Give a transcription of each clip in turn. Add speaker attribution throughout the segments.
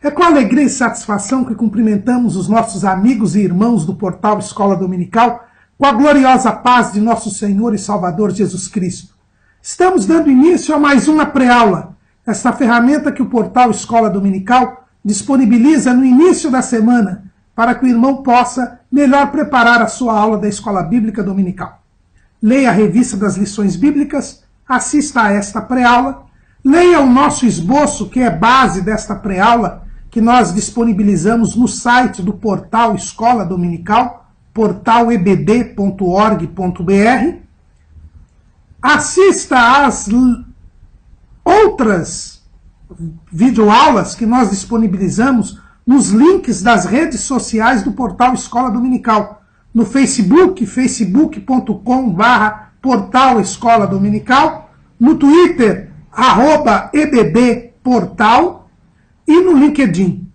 Speaker 1: É com alegria e satisfação que cumprimentamos os nossos amigos e irmãos do portal Escola Dominical com a gloriosa paz de nosso Senhor e Salvador Jesus Cristo. Estamos dando início a mais uma pré-aula, esta ferramenta que o portal Escola Dominical disponibiliza no início da semana para que o irmão possa melhor preparar a sua aula da Escola Bíblica Dominical. Leia a revista das lições bíblicas, assista a esta pré-aula, leia o nosso esboço, que é base desta pré-aula, que nós disponibilizamos no site do portal Escola Dominical, portalebd.org.br. Assista às outras videoaulas que nós disponibilizamos nos links das redes sociais do portal Escola Dominical. No Facebook, facebook.com/portal Escola Dominical, no Twitter, @EBDportal, e no LinkedIn.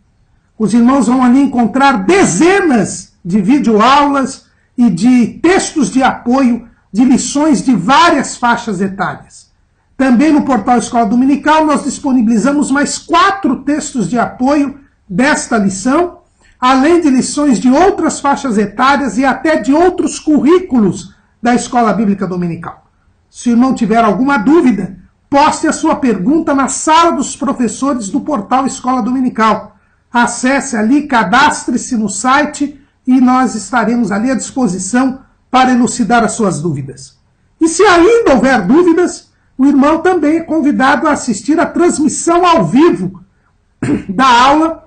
Speaker 1: Os irmãos vão ali encontrar dezenas de videoaulas e de textos de apoio de lições de várias faixas etárias. Também no portal Escola Dominical nós disponibilizamos mais 4 textos de apoio desta lição, além de lições de outras faixas etárias e até de outros currículos da Escola Bíblica Dominical. Se o irmão tiver alguma dúvida, poste a sua pergunta na sala dos professores do portal Escola Dominical. Acesse ali, cadastre-se no site e nós estaremos ali à disposição para elucidar as suas dúvidas. E se ainda houver dúvidas, o irmão também é convidado a assistir a transmissão ao vivo da aula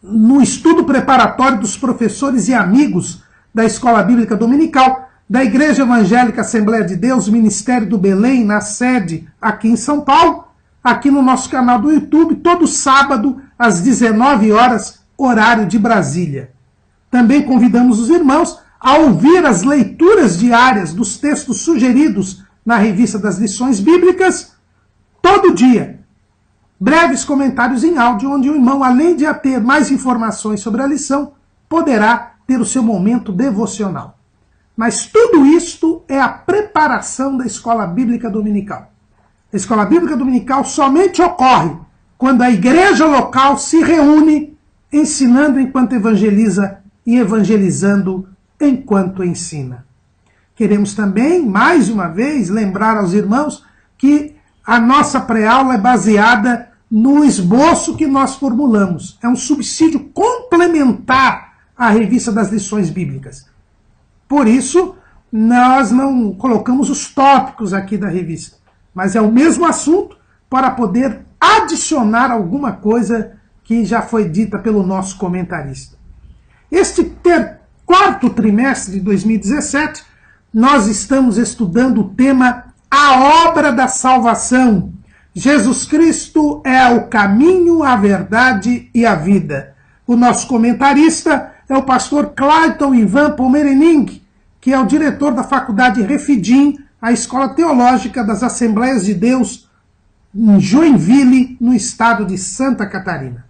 Speaker 1: no estudo preparatório dos professores e amigos da Escola Bíblica Dominical, da Igreja Evangélica Assembleia de Deus, Ministério do Belém, na sede aqui em São Paulo, aqui no nosso canal do YouTube, todo sábado, às 19 horas, horário de Brasília. Também convidamos os irmãos a ouvir as leituras diárias dos textos sugeridos na revista das lições bíblicas, todo dia. Breves comentários em áudio, onde o irmão, além de ter mais informações sobre a lição, poderá ter o seu momento devocional. Mas tudo isto é a preparação da Escola Bíblica Dominical. A Escola Bíblica Dominical somente ocorre quando a igreja local se reúne, ensinando enquanto evangeliza e evangelizando enquanto ensina. Queremos também, mais uma vez, lembrar aos irmãos que a nossa pré-aula é baseada no esboço que nós formulamos. É um subsídio complementar à revista das lições bíblicas. Por isso, nós não colocamos os tópicos aqui da revista, mas é o mesmo assunto para poder adicionar alguma coisa que já foi dita pelo nosso comentarista. Este quarto trimestre de 2017, nós estamos estudando o tema A Obra da Salvação. Jesus Cristo é o caminho, a verdade e a vida. O nosso comentarista é o pastor Clayton Ivan Pomerening, que é o diretor da Faculdade Refidim, a Escola Teológica das Assembleias de Deus, em Joinville, no estado de Santa Catarina.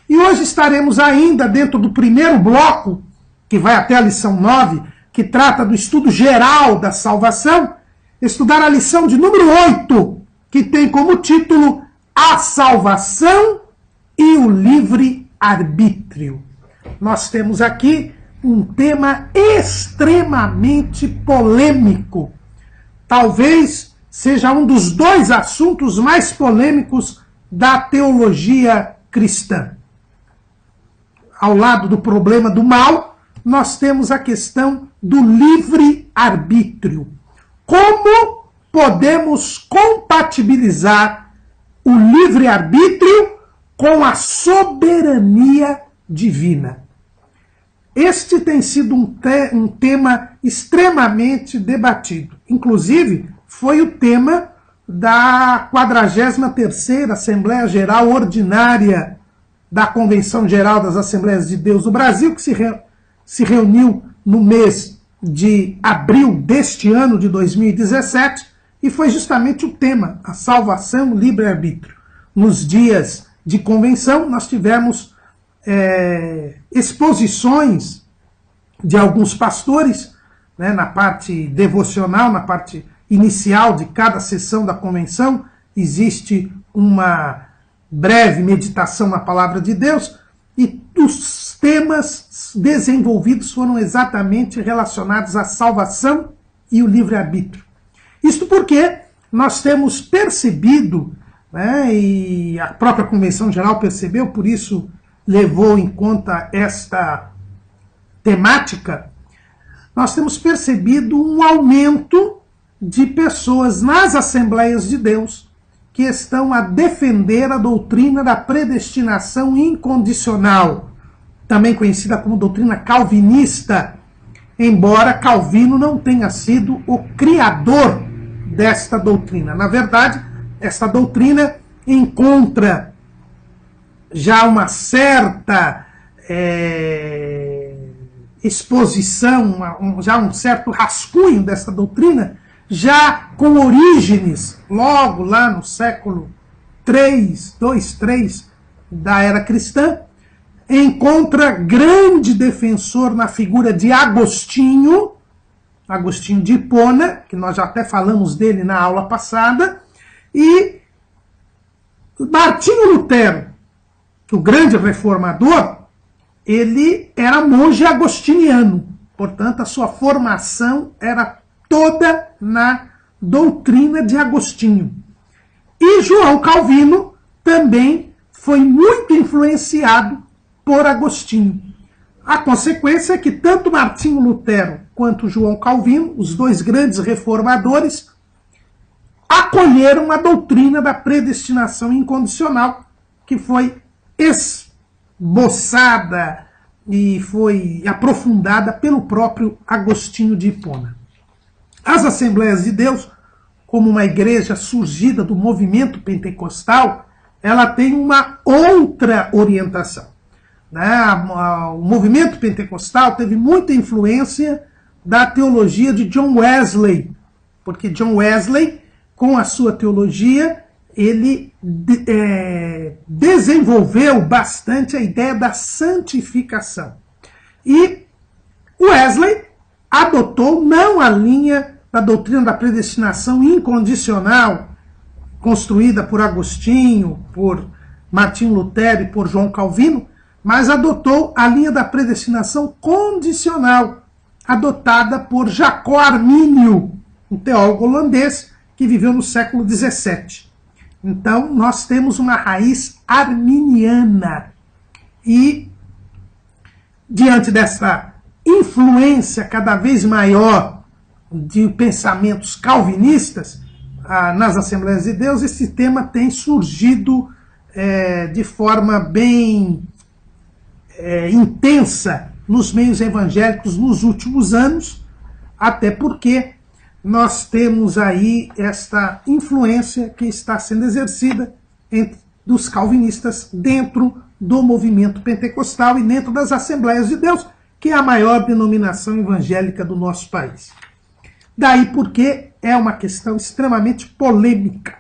Speaker 1: E hoje estaremos ainda dentro do primeiro bloco, que vai até a lição 9, que trata do estudo geral da salvação, estudar a lição de número 8, que tem como título A Salvação e o Livre-Arbítrio. Nós temos aqui um tema extremamente polêmico. Talvez seja um dos 2 assuntos mais polêmicos da teologia cristã. Ao lado do problema do mal, nós temos a questão do livre-arbítrio. Como podemos compatibilizar o livre-arbítrio com a soberania divina? Este tem sido um tema extremamente debatido. Inclusive, foi o tema da 43ª Assembleia Geral Ordinária da Convenção Geral das Assembleias de Deus do Brasil, que se reuniu no mês de abril deste ano de 2017, e foi justamente o tema, a salvação, o livre-arbítrio. Nos dias de convenção, nós tivemos exposições de alguns pastores, né, na parte devocional, na parte inicial de cada sessão da convenção, existe uma breve meditação na palavra de Deus, e os temas desenvolvidos foram exatamente relacionados à salvação e o livre-arbítrio. Isto porque nós temos percebido, né, e a própria Convenção Geral percebeu, por isso levou em conta esta temática, nós temos percebido um aumento de pessoas nas Assembleias de Deus que estão a defender a doutrina da predestinação incondicional, também conhecida como doutrina calvinista, embora Calvino não tenha sido o criador desta doutrina. Na verdade, esta doutrina encontra já uma certa exposição, já um certo rascunho desta doutrina, já com Orígenes, logo lá no século 3 da era cristã, encontra grande defensor na figura de Agostinho de Hipona, que nós já até falamos dele na aula passada, e Martinho Lutero, o grande reformador, ele era monge agostiniano, portanto a sua formação era toda na doutrina de Agostinho. E João Calvino também foi muito influenciado por Agostinho. A consequência é que tanto Martinho Lutero quanto João Calvino, os dois grandes reformadores, acolheram a doutrina da predestinação incondicional, que foi esboçada e foi aprofundada pelo próprio Agostinho de Hipona. As Assembleias de Deus, como uma igreja surgida do movimento pentecostal, ela tem uma outra orientação. O movimento pentecostal teve muita influência da teologia de John Wesley, porque John Wesley, com a sua teologia, ele desenvolveu bastante a ideia da santificação. E Wesley adotou não a linha da doutrina da predestinação incondicional, construída por Agostinho, por Martinho Lutero e por João Calvino, mas adotou a linha da predestinação condicional, adotada por Jacó Armínio, um teólogo holandês que viveu no século XVII. Então, nós temos uma raiz arminiana. E, diante dessa influência cada vez maior de pensamentos calvinistas nas Assembleias de Deus, esse tema tem surgido de forma bem intensa nos meios evangélicos nos últimos anos, até porque nós temos aí esta influência que está sendo exercida dos calvinistas dentro do movimento pentecostal e dentro das Assembleias de Deus, que é a maior denominação evangélica do nosso país. Daí porque é uma questão extremamente polêmica.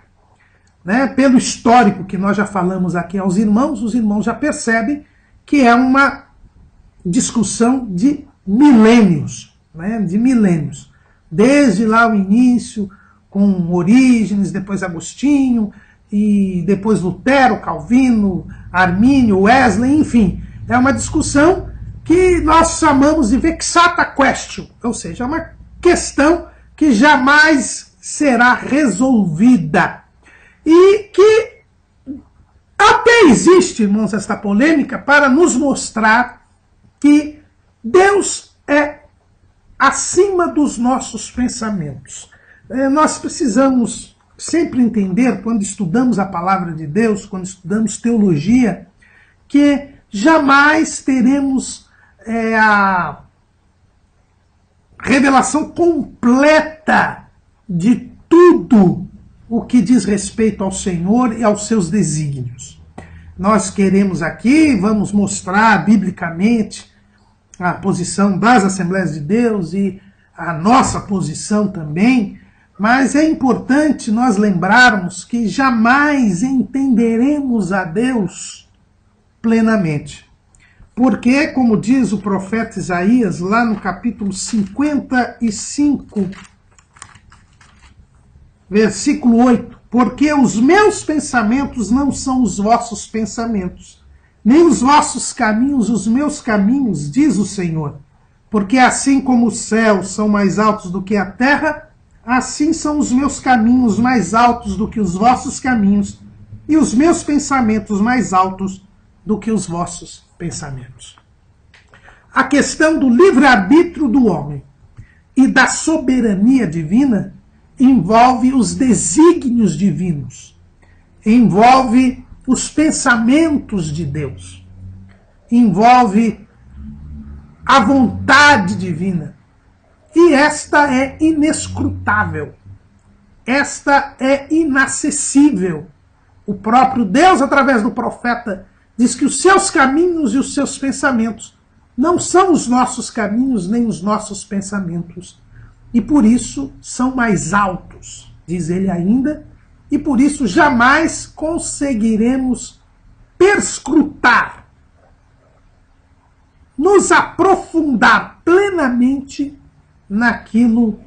Speaker 1: Pelo histórico que nós já falamos aqui aos irmãos, os irmãos já percebem que é uma discussão de milênios, Desde lá o início, com Orígenes, depois Agostinho, e depois Lutero, Calvino, Armínio, Wesley, enfim. É uma discussão que nós chamamos de vexata question, ou seja, é uma questão que jamais será resolvida. E que até existe, irmãos, esta polêmica para nos mostrar que Deus é acima dos nossos pensamentos. Nós precisamos sempre entender, quando estudamos a palavra de Deus, quando estudamos teologia, que jamais teremos a revelação completa de tudo o que diz respeito ao Senhor e aos seus desígnios. Nós queremos aqui, vamos mostrar biblicamente a posição das Assembleias de Deus e a nossa posição também, mas é importante nós lembrarmos que jamais entenderemos a Deus plenamente. Porque, como diz o profeta Isaías, lá no capítulo 55, versículo 8, porque os meus pensamentos não são os vossos pensamentos, nem os vossos caminhos os meus caminhos, diz o Senhor. Porque assim como os céus são mais altos do que a terra, assim são os meus caminhos mais altos do que os vossos caminhos, e os meus pensamentos mais altos do que os vossos pensamentos. A questão do livre-arbítrio do homem e da soberania divina envolve os desígnios divinos, envolve os pensamentos de Deus, envolve a vontade divina. E esta é inescrutável, esta é inacessível. O próprio Deus, através do profeta, diz que os seus caminhos e os seus pensamentos não são os nossos caminhos nem os nossos pensamentos. E por isso são mais altos, diz ele ainda, e por isso jamais conseguiremos perscrutar, nos aprofundar plenamente naquilo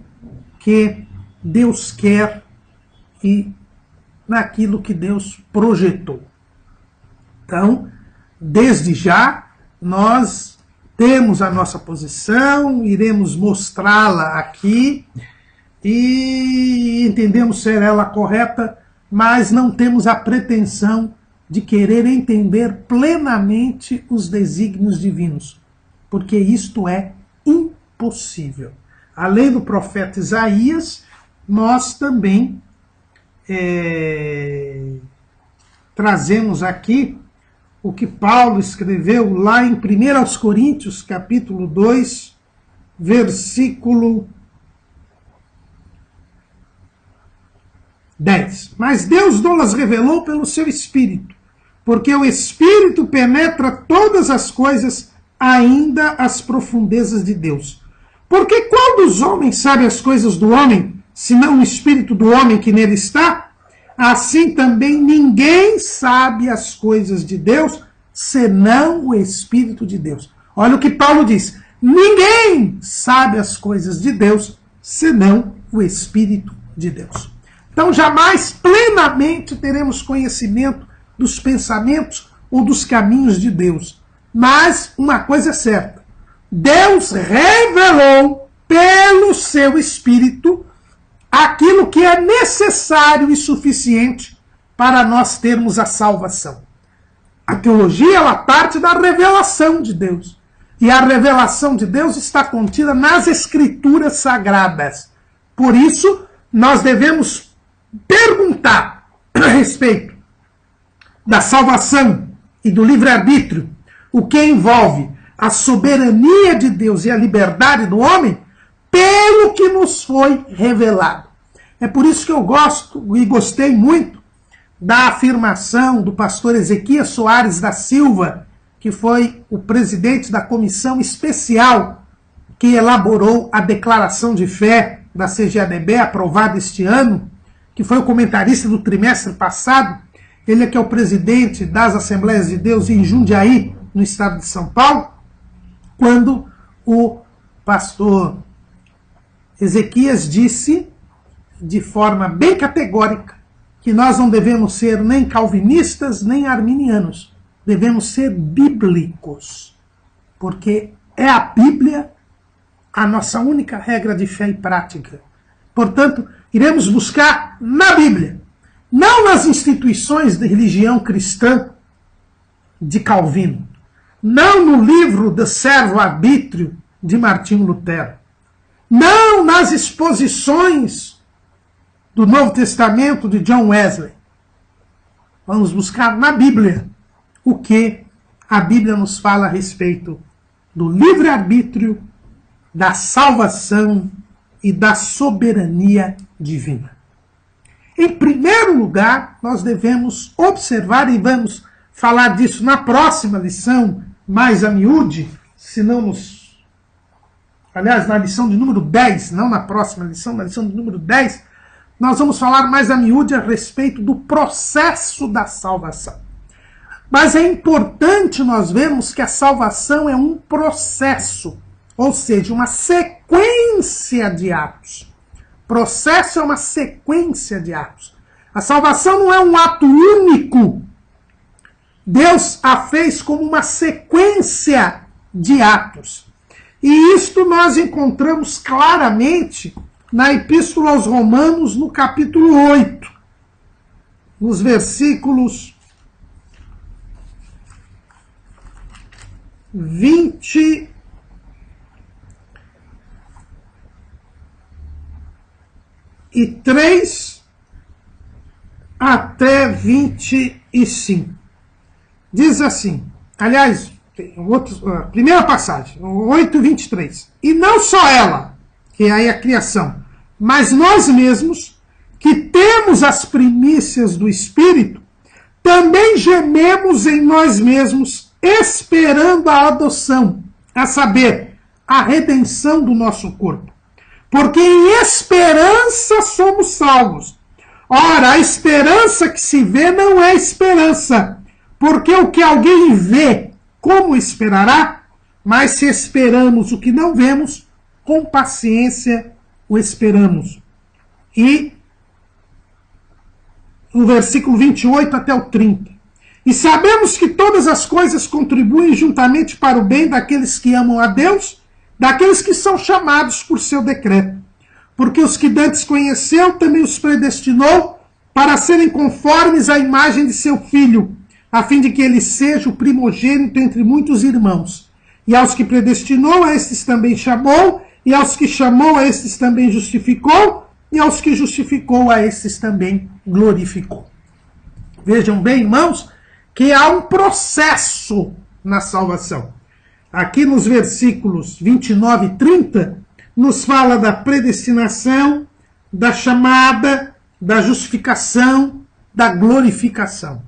Speaker 1: que Deus quer e naquilo que Deus projetou. Então, desde já, nós temos a nossa posição, iremos mostrá-la aqui e entendemos ser ela correta, mas não temos a pretensão de querer entender plenamente os desígnios divinos, porque isto é impossível. Além do profeta Isaías, nós também trazemos aqui o que Paulo escreveu lá em 1 Coríntios, capítulo 2, versículo 10. Mas Deus não-las revelou pelo seu Espírito, porque o Espírito penetra todas as coisas, ainda as profundezas de Deus. Porque qual dos homens sabe as coisas do homem, senão o Espírito do homem que nele está? Assim também ninguém sabe as coisas de Deus, senão o Espírito de Deus. Olha o que Paulo diz. Ninguém sabe as coisas de Deus, senão o Espírito de Deus. Então jamais plenamente teremos conhecimento dos pensamentos ou dos caminhos de Deus. Mas uma coisa é certa. Deus revelou pelo seu Espírito aquilo que é necessário e suficiente para nós termos a salvação. A teologia, ela parte da revelação de Deus. E a revelação de Deus está contida nas Escrituras Sagradas. Por isso, nós devemos perguntar a respeito da salvação e do livre-arbítrio, o que envolve a soberania de Deus e a liberdade do homem, pelo que nos foi revelado. É por isso que eu gosto e gostei muito da afirmação do pastor Ezequias Soares da Silva, que foi o presidente da comissão especial que elaborou a declaração de fé da CGADB, aprovada este ano, que foi o comentarista do trimestre passado. Ele é que é o presidente das Assembleias de Deus em Jundiaí, no estado de São Paulo, quando o pastor Ezequias disse, de forma bem categórica, que nós não devemos ser nem calvinistas, nem arminianos. Devemos ser bíblicos, porque é a Bíblia a nossa única regra de fé e prática. Portanto, iremos buscar na Bíblia, não nas instituições de religião cristã de Calvino, não no livro de Servo-Arbítrio de Martinho Lutero, não nas exposições do Novo Testamento de John Wesley. Vamos buscar na Bíblia o que a Bíblia nos fala a respeito do livre-arbítrio, da salvação e da soberania divina. Em primeiro lugar, nós devemos observar, e vamos falar disso na próxima lição, mais a miúde, se não nos... Aliás, na lição de número 10, não na próxima lição, na lição de número 10, nós vamos falar mais a miúde a respeito do processo da salvação. Mas é importante nós vermos que a salvação é um processo, ou seja, uma sequência de atos. Processo é uma sequência de atos. A salvação não é um ato único. Deus a fez como uma sequência de atos. E isto nós encontramos claramente na Epístola aos Romanos, no capítulo 8, nos versículos 23 até 25. Diz assim, aliás, primeira passagem, 8:23. E não só ela, que é aí a criação, mas nós mesmos, que temos as primícias do Espírito, também gememos em nós mesmos, esperando a adoção, a saber, a redenção do nosso corpo. Porque em esperança somos salvos. Ora, a esperança que se vê não é esperança, porque o que alguém vê, como esperará? Mas se esperamos o que não vemos, com paciência o esperamos. E no versículo 28 até o 30. E sabemos que todas as coisas contribuem juntamente para o bem daqueles que amam a Deus, daqueles que são chamados por seu decreto. Porque os que dantes conheceu, também os predestinou para serem conformes à imagem de seu Filho, a fim de que ele seja o primogênito entre muitos irmãos. E aos que predestinou, a estes também chamou, e aos que chamou, a estes também justificou, e aos que justificou, a estes também glorificou. Vejam bem, irmãos, que há um processo na salvação. Aqui nos versículos 29 e 30, nos fala da predestinação, da chamada, da justificação, da glorificação.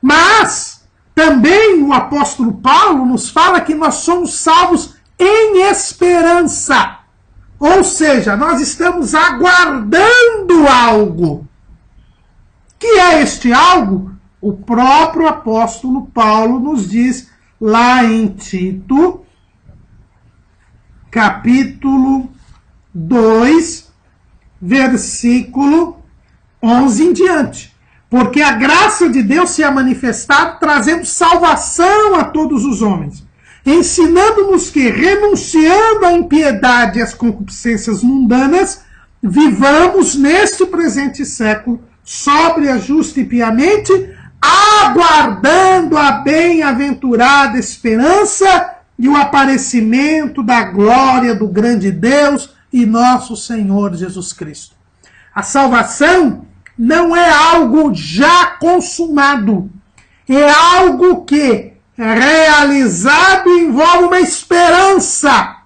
Speaker 1: Mas também o apóstolo Paulo nos fala que nós somos salvos em esperança. Ou seja, nós estamos aguardando algo. Que é este algo? O próprio apóstolo Paulo nos diz lá em Tito, capítulo 2, versículo 11 em diante. Porque a graça de Deus se é manifestada trazendo salvação a todos os homens, ensinando-nos que, renunciando à impiedade e às concupiscências mundanas, vivamos neste presente século, sóbria, justa e piamente, aguardando a bem-aventurada esperança e o aparecimento da glória do grande Deus e nosso Senhor Jesus Cristo. A salvação não é algo já consumado, é algo que, realizado, envolve uma esperança.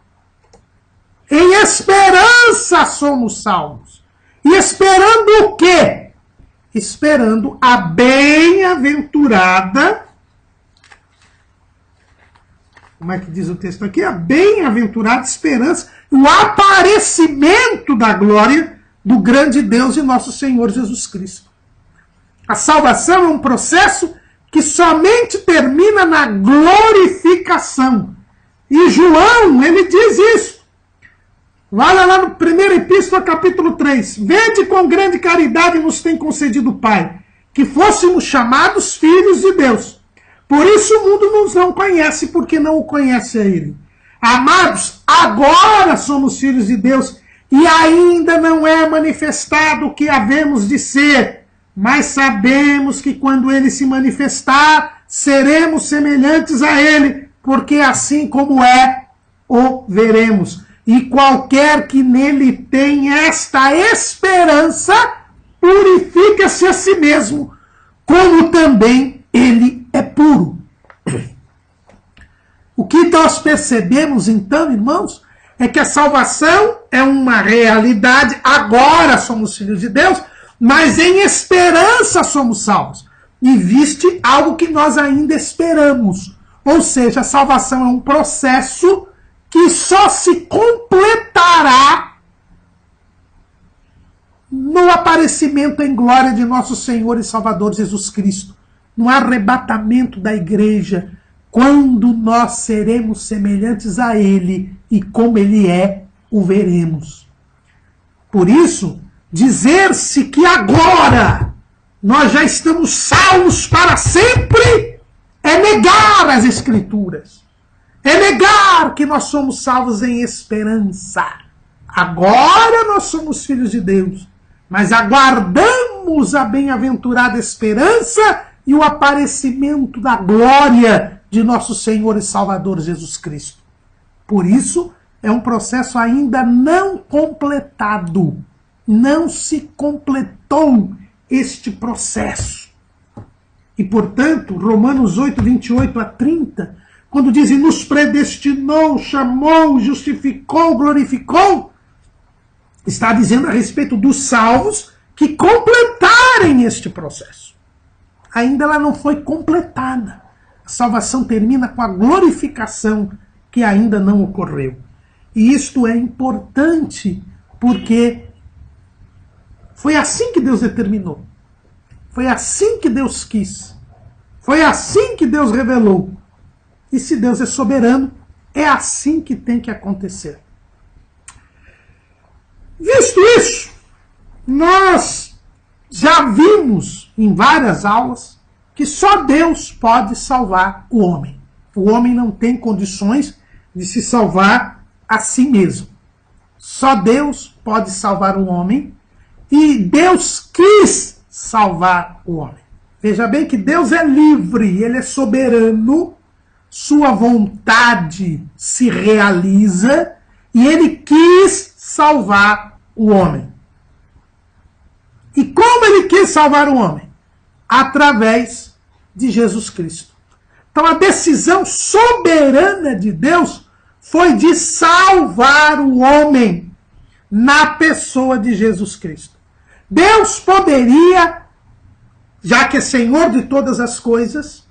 Speaker 1: Em esperança somos salvos. E esperando o quê? Esperando a bem-aventurada, como é que diz o texto aqui? A bem-aventurada esperança, o aparecimento da glória do grande Deus e nosso Senhor Jesus Cristo. A salvação é um processo que somente termina na glorificação. E João, ele diz isso. Olha lá no 1 Epístola, capítulo 3. Vede quão grande caridade nos tem concedido o Pai, que fôssemos chamados filhos de Deus. Por isso o mundo nos não conhece, porque não o conhece a Ele. Amados, agora somos filhos de Deus, e ainda não é manifestado o que havemos de ser. Mas sabemos que quando Ele se manifestar, seremos semelhantes a Ele, porque assim como é, o veremos. E qualquer que nele tem esta esperança, purifica-se a si mesmo, como também ele é puro. O que nós percebemos então, irmãos, é que a salvação é uma realidade, agora somos filhos de Deus, mas em esperança somos salvos. E viste algo que nós ainda esperamos. Ou seja, a salvação é um processo que só se completará no aparecimento em glória de nosso Senhor e Salvador Jesus Cristo, no arrebatamento da igreja, quando nós seremos semelhantes a Ele e como Ele é, o veremos. Por isso, dizer-se que agora nós já estamos salvos para sempre é negar as Escrituras. É negar que nós somos salvos em esperança. Agora nós somos filhos de Deus, mas aguardamos a bem-aventurada esperança e o aparecimento da glória de nosso Senhor e Salvador Jesus Cristo. Por isso, é um processo ainda não completado. Não se completou este processo. E, portanto, Romanos 8, 28 a 30, quando dizem nos predestinou, chamou, justificou, glorificou, está dizendo a respeito dos salvos que completarem este processo. Ainda ela não foi completada. A salvação termina com a glorificação que ainda não ocorreu. E isto é importante porque foi assim que Deus determinou. Foi assim que Deus quis. Foi assim que Deus revelou. E se Deus é soberano, é assim que tem que acontecer. Visto isso, nós já vimos em várias aulas que só Deus pode salvar o homem. O homem não tem condições de se salvar a si mesmo. Só Deus pode salvar o homem e Deus quis salvar o homem. Veja bem que Deus é livre, Ele é soberano, sua vontade se realiza e Ele quis salvar o homem. E como Ele quis salvar o homem? Através de Jesus Cristo. Então a decisão soberana de Deus foi de salvar o homem na pessoa de Jesus Cristo. Deus poderia, já que é Senhor de todas as coisas,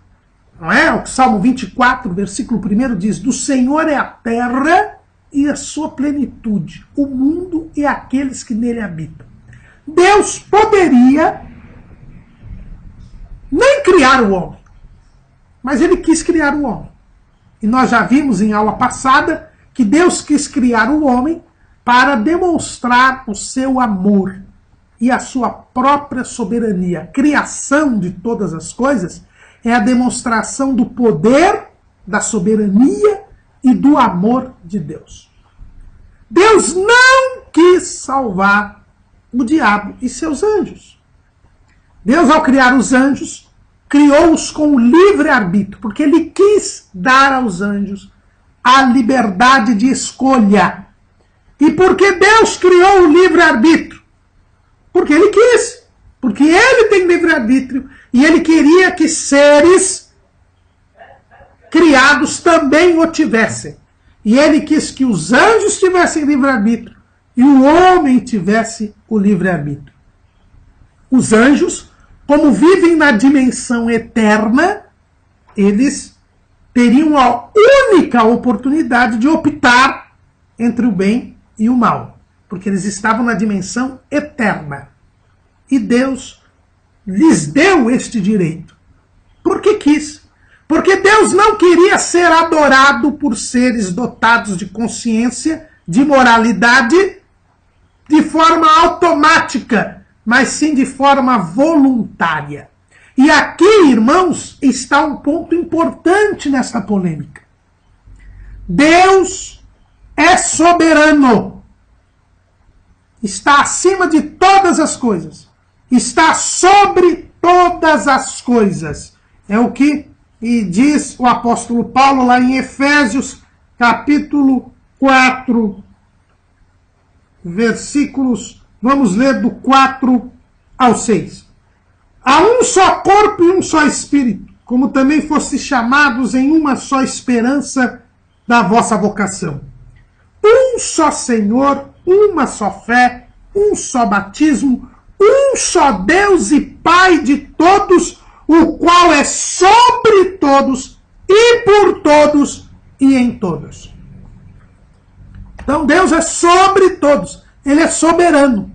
Speaker 1: não é? O Salmo 24, versículo 1 diz, do Senhor é a terra e a sua plenitude, o mundo e aqueles que nele habitam. Deus poderia nem criar o homem, mas Ele quis criar o homem. E nós já vimos em aula passada que Deus quis criar o homem para demonstrar o seu amor e a sua própria soberania. A criação de todas as coisas é a demonstração do poder, da soberania e do amor de Deus. Deus não quis salvar o diabo e seus anjos. Deus, ao criar os anjos, criou-os com o livre-arbítrio, porque Ele quis dar aos anjos a liberdade de escolha. E por que Deus criou o livre-arbítrio? Porque Ele quis. Porque Ele tem livre-arbítrio e Ele queria que seres criados também o tivessem. E Ele quis que os anjos tivessem livre-arbítrio e o homem tivesse o livre-arbítrio. Os anjos, como vivem na dimensão eterna, eles teriam a única oportunidade de optar entre o bem e o mal, porque eles estavam na dimensão eterna. E Deus lhes deu este direito. Porque quis. Porque Deus não queria ser adorado por seres dotados de consciência, de moralidade, de forma automática, mas sim de forma voluntária. E aqui, irmãos, está um ponto importante nesta polêmica. Deus é soberano. Está acima de todas as coisas. Está sobre todas as coisas. É o que diz o apóstolo Paulo lá em Efésios, capítulo 4, versículos, vamos ler do 4 ao 6. Há um só corpo e um só espírito, como também fostes chamados em uma só esperança da vossa vocação. Um só Senhor, uma só fé, um só batismo, um só Deus e Pai de todos, o qual é sobre todos e por todos e em todos. Então Deus é sobre todos, Ele é soberano.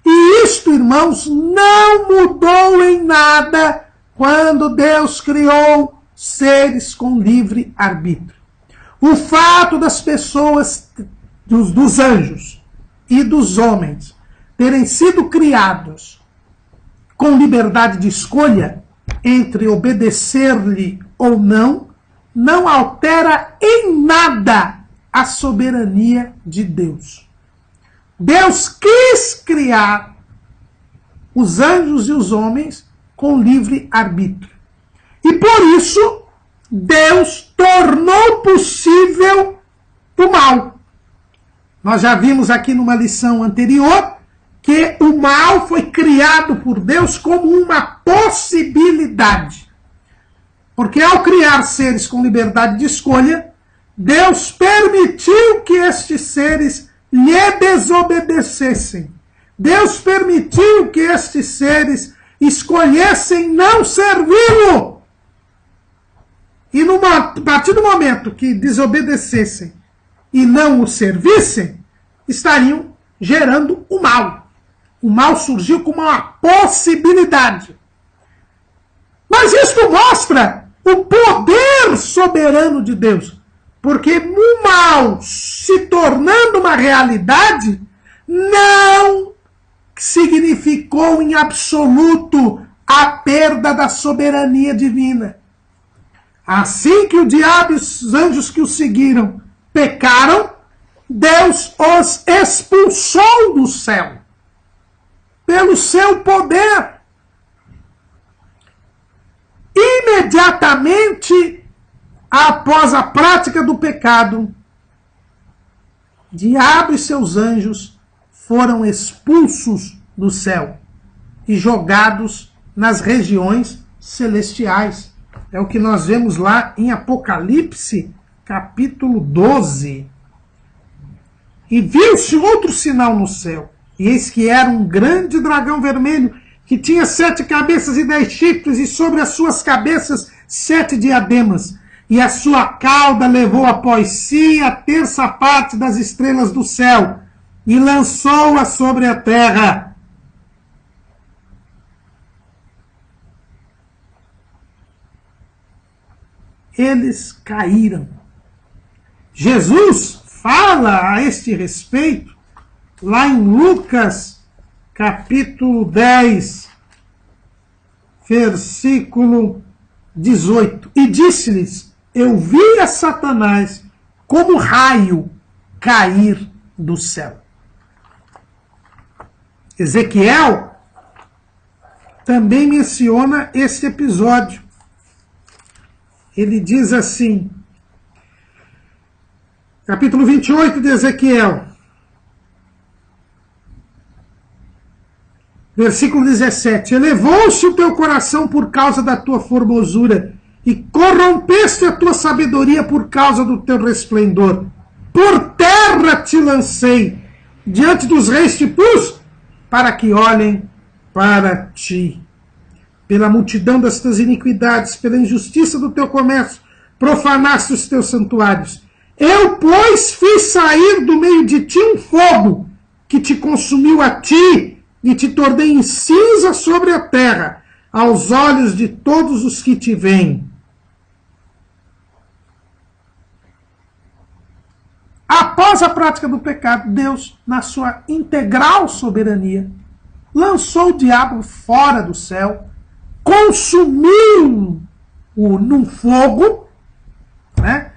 Speaker 1: E isto, irmãos, não mudou em nada quando Deus criou seres com livre arbítrio. O fato das pessoas, dos anjos e dos homens, terem sido criados com liberdade de escolha entre obedecer-lhe ou não, não altera em nada a soberania de Deus. Deus quis criar os anjos e os homens com livre arbítrio. E por isso, Deus tornou possível o mal. Nós já vimos aqui numa lição anterior que o mal foi criado por Deus como uma possibilidade. Porque ao criar seres com liberdade de escolha, Deus permitiu que estes seres lhe desobedecessem. Deus permitiu que estes seres escolhessem não servi-lo. E a partir do momento que desobedecessem e não o servissem, estariam gerando o mal. O mal surgiu como uma possibilidade. Mas isto mostra o poder soberano de Deus. Porque o mal se tornando uma realidade não significou em absoluto a perda da soberania divina. Assim que o diabo e os anjos que o seguiram pecaram, Deus os expulsou do céu pelo seu poder. Imediatamente após a prática do pecado, diabo e seus anjos foram expulsos do céu e jogados nas regiões celestiais. É o que nós vemos lá em Apocalipse, capítulo 12. E viu-se outro sinal no céu, e eis que era um grande dragão vermelho, que tinha 7 cabeças e 10 chifres, e sobre as suas cabeças 7 diademas. E a sua cauda levou após si a terça parte das estrelas do céu, e lançou-a sobre a terra. Eles caíram. Jesus fala a este respeito lá em Lucas, capítulo 10, versículo 18. E disse-lhes: eu vi a Satanás como raio cair do céu. Ezequiel também menciona este episódio. Ele diz assim, capítulo 28 de Ezequiel, versículo 17. Elevou-se o teu coração por causa da tua formosura, e corrompeste a tua sabedoria por causa do teu resplendor. Por terra te lancei, diante dos reis te pus, para que olhem para ti. Pela multidão das tuas iniquidades, pela injustiça do teu comércio, profanaste os teus santuários. Eu, pois, fiz sair do meio de ti um fogo, que te consumiu a ti, e te tornei em cinza sobre a terra, aos olhos de todos os que te veem. Após a prática do pecado, Deus, na sua integral soberania, lançou o diabo fora do céu, consumiu-o num fogo, né?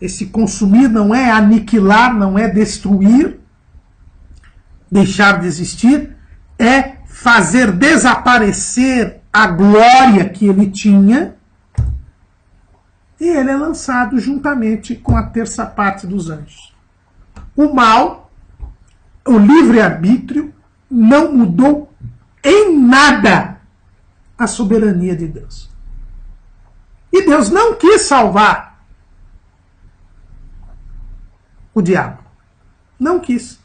Speaker 1: Esse consumir não é aniquilar, não é destruir, deixar de existir, é fazer desaparecer a glória que ele tinha, e ele é lançado juntamente com a terça parte dos anjos. O mal, o livre-arbítrio, não mudou em nada a soberania de Deus. E Deus não quis salvar o diabo. Não quis.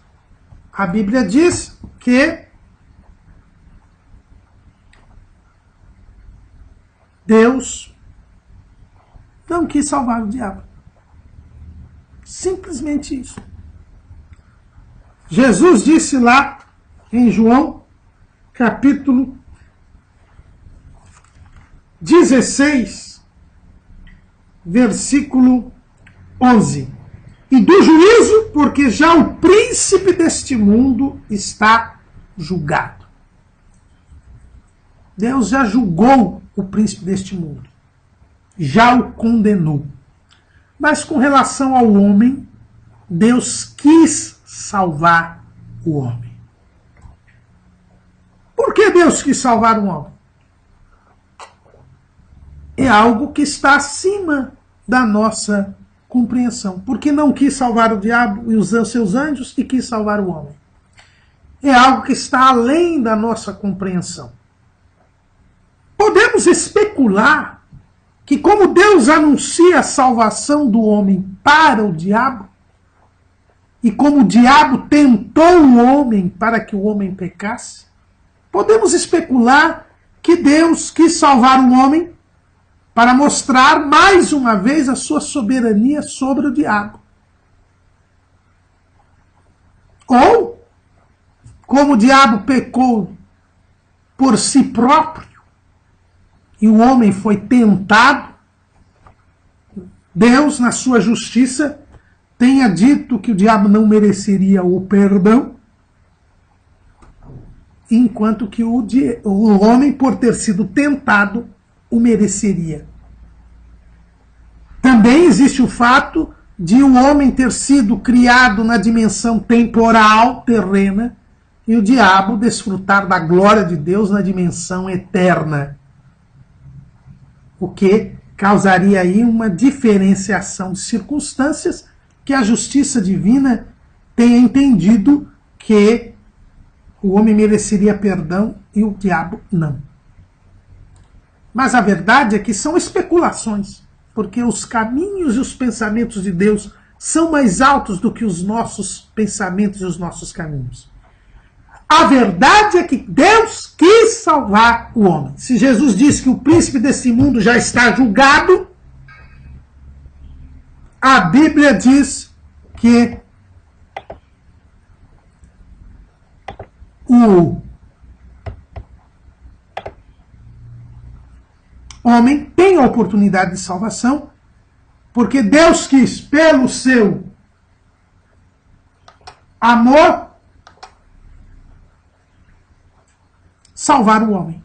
Speaker 1: A Bíblia diz que Deus não quis salvar o diabo. Simplesmente isso. Jesus disse lá em João, capítulo 16, versículo 11. e do juízo, porque já o príncipe deste mundo está julgado. Deus já julgou o príncipe deste mundo, já o condenou. Mas com relação ao homem, Deus quis salvar o homem. Por que Deus quis salvar o homem? É algo que está acima da nossa compreensão. Porque não quis salvar o diabo e os seus anjos e quis salvar o homem. É algo que está além da nossa compreensão. Podemos especular que como Deus anuncia a salvação do homem para o diabo, e como o diabo tentou o homem para que o homem pecasse, podemos especular que Deus quis salvar o homem para mostrar mais uma vez a sua soberania sobre o diabo. Ou, como o diabo pecou por si próprio, e o homem foi tentado, Deus, na sua justiça, tenha dito que o diabo não mereceria o perdão, enquanto que o homem, por ter sido tentado, o mereceria. Também existe o fato de o homem ter sido criado na dimensão temporal, terrena, e o diabo desfrutar da glória de Deus na dimensão eterna. O que causaria aí uma diferenciação de circunstâncias que a justiça divina tenha entendido que o homem mereceria perdão e o diabo não. Mas a verdade é que são especulações, porque os caminhos e os pensamentos de Deus são mais altos do que os nossos pensamentos e os nossos caminhos. A verdade é que Deus quis salvar o homem. Se Jesus disse que o príncipe desse mundo já está julgado, a Bíblia diz que o homem tem a oportunidade de salvação, porque Deus quis, pelo seu amor, salvar o homem.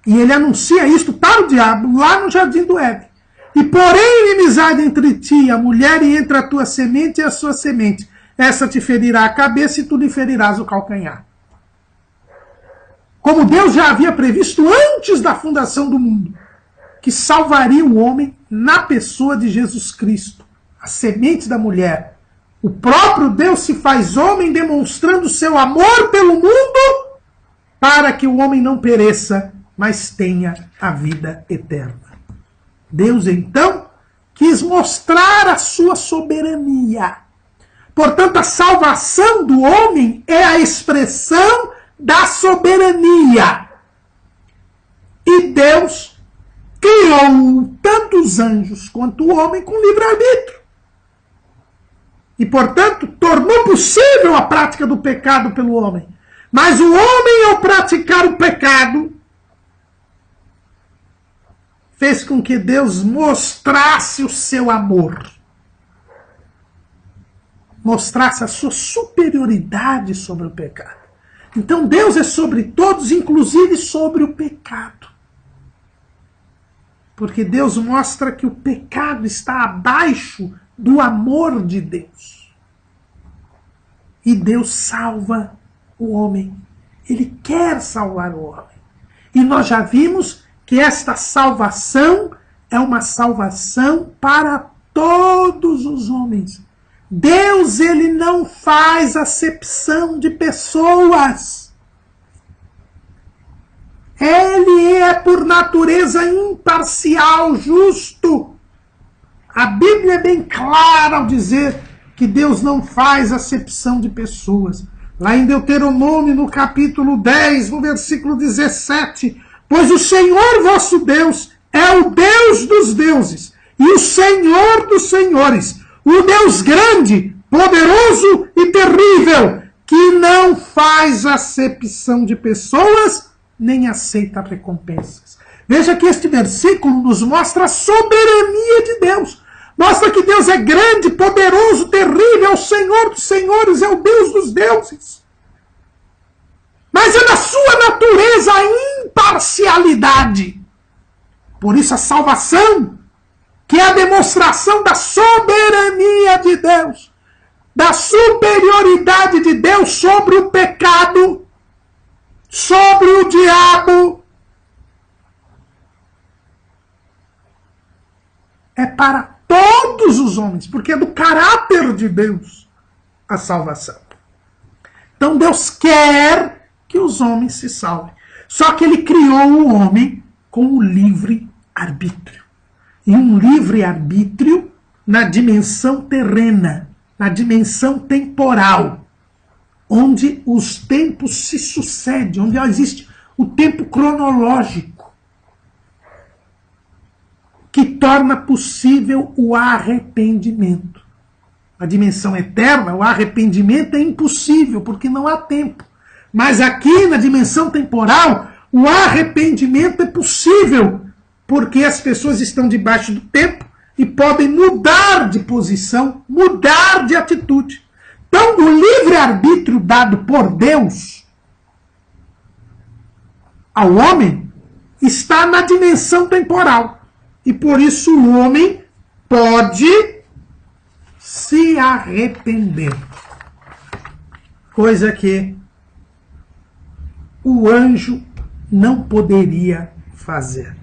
Speaker 1: E ele anuncia isto para o diabo lá no jardim do Éden. E porém inimizade entre ti e a mulher, e entre a tua semente e a sua semente. Essa te ferirá a cabeça e tu lhe ferirás o calcanhar. Como Deus já havia previsto antes da fundação do mundo, que salvaria o homem na pessoa de Jesus Cristo, a semente da mulher. O próprio Deus se faz homem, demonstrando seu amor pelo mundo, para que o homem não pereça, mas tenha a vida eterna. Deus, então, quis mostrar a sua soberania. Portanto, a salvação do homem é a expressão da soberania. E Deus criou tanto os anjos quanto o homem com livre-arbítrio. E, portanto, tornou possível a prática do pecado pelo homem. Mas o homem, ao praticar o pecado, fez com que Deus mostrasse o seu amor. Mostrasse a sua superioridade sobre o pecado. Então Deus é sobre todos, inclusive sobre o pecado. Porque Deus mostra que o pecado está abaixo do amor de Deus. E Deus salva o homem. Ele quer salvar o homem. E nós já vimos que esta salvação é uma salvação para todos os homens. Deus, ele não faz acepção de pessoas. Ele é, por natureza, imparcial, justo. A Bíblia é bem clara ao dizer que Deus não faz acepção de pessoas. Lá em Deuteronômio, no capítulo 10, no versículo 17, pois o Senhor vosso Deus é o Deus dos deuses e o Senhor dos senhores, o Deus grande, poderoso e terrível, que não faz acepção de pessoas, nem aceita recompensas. Veja que este versículo nos mostra a soberania de Deus. Mostra que Deus é grande, poderoso, terrível, é o Senhor dos senhores, é o Deus dos deuses. Mas é na sua natureza a imparcialidade. Por isso a salvação, que é a demonstração da soberania de Deus, da superioridade de Deus sobre o pecado, sobre o diabo, é para todos os homens, porque é do caráter de Deus a salvação. Então Deus quer que os homens se salvem. Só que ele criou o homem com o livre-arbítrio. E um livre-arbítrio na dimensão terrena, na dimensão temporal, onde os tempos se sucedem, onde existe o tempo cronológico, que torna possível o arrependimento. Na dimensão eterna, o arrependimento é impossível, porque não há tempo. Mas aqui, na dimensão temporal, o arrependimento é possível, porque as pessoas estão debaixo do tempo e podem mudar de posição, mudar de atitude. Então, o livre-arbítrio dado por Deus ao homem está na dimensão temporal. E por isso o homem pode se arrepender. Coisa que o anjo não poderia fazer.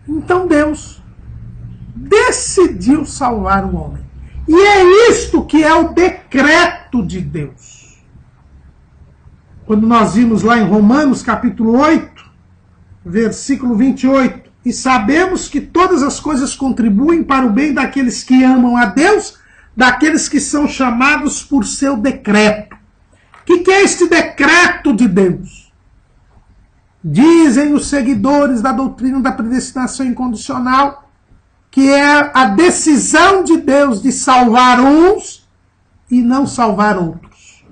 Speaker 1: Então Deus decidiu salvar o homem. E é isto que é o decreto de Deus. Quando nós vimos lá em Romanos capítulo 8, versículo 28, e sabemos que todas as coisas contribuem para o bem daqueles que amam a Deus, daqueles que são chamados por seu decreto. O que é este decreto de Deus? Dizem os seguidores da doutrina da predestinação incondicional que é a decisão de Deus de salvar uns e não salvar outros.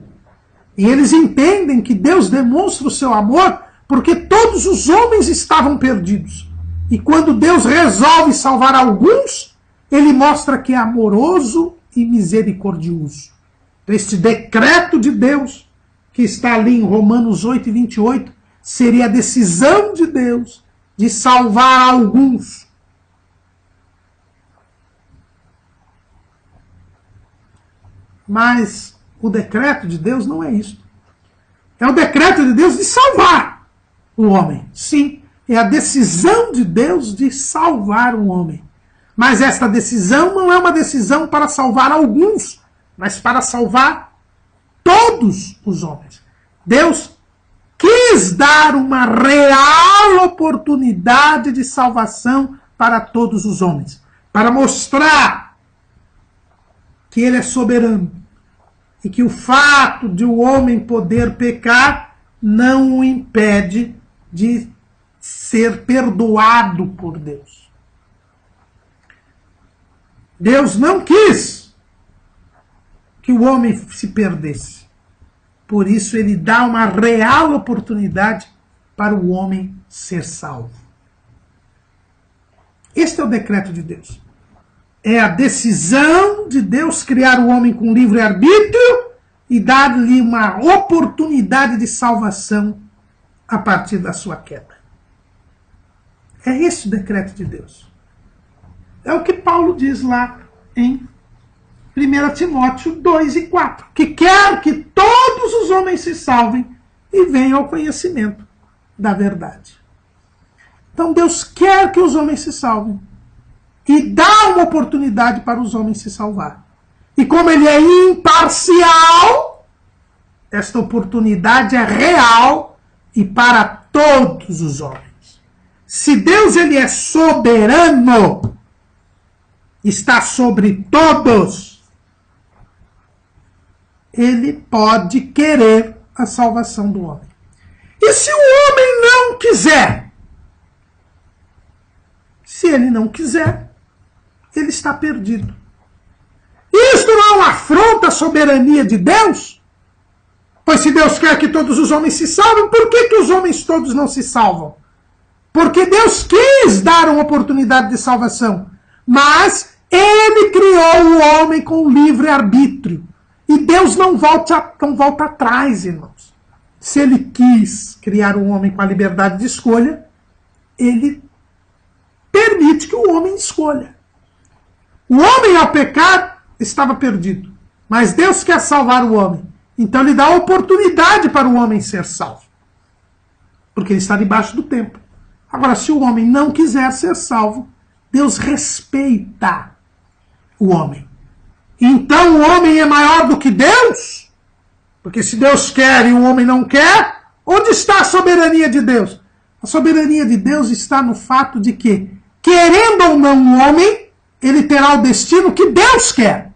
Speaker 1: E eles entendem que Deus demonstra o seu amor porque todos os homens estavam perdidos. E quando Deus resolve salvar alguns, ele mostra que é amoroso e misericordioso. Este decreto de Deus, que está ali em Romanos 8, 28, seria a decisão de Deus de salvar alguns. Mas o decreto de Deus não é isso. É o decreto de Deus de salvar o homem. Sim, é a decisão de Deus de salvar o homem. Mas esta decisão não é uma decisão para salvar alguns, mas para salvar todos os homens. Deus quis dar uma real oportunidade de salvação para todos os homens, para mostrar que ele é soberano e que o fato de o homem poder pecar não o impede de ser perdoado por Deus. Deus não quis que o homem se perdesse. Por isso ele dá uma real oportunidade para o homem ser salvo. Este é o decreto de Deus. É a decisão de Deus criar o homem com livre-arbítrio e dar-lhe uma oportunidade de salvação a partir da sua queda. É esse o decreto de Deus. É o que Paulo diz lá em 1 Timóteo 2 e 4, que quer que todos os homens se salvem e venham ao conhecimento da verdade. Então Deus quer que os homens se salvem e dá uma oportunidade para os homens se salvar. E como ele é imparcial, esta oportunidade é real e para todos os homens. Se Deus ele é soberano, está sobre todos, ele pode querer a salvação do homem. E se o homem não quiser? Se ele não quiser, ele está perdido. Isto não é uma afronta à soberania de Deus? Pois se Deus quer que todos os homens se salvem, por que os homens todos não se salvam? Porque Deus quis dar uma oportunidade de salvação, mas Ele criou o homem com livre-arbítrio. E Deus não volta atrás, irmãos. Se Ele quis criar o homem com a liberdade de escolha, Ele permite que o homem escolha. O homem, ao pecar, estava perdido. Mas Deus quer salvar o homem. Então Ele dá a oportunidade para o homem ser salvo. Porque ele está debaixo do tempo. Agora, se o homem não quiser ser salvo, Deus respeita o homem. Então o homem é maior do que Deus? Porque se Deus quer e o homem não quer, onde está a soberania de Deus? A soberania de Deus está no fato de que, querendo ou não o homem, ele terá o destino que Deus quer.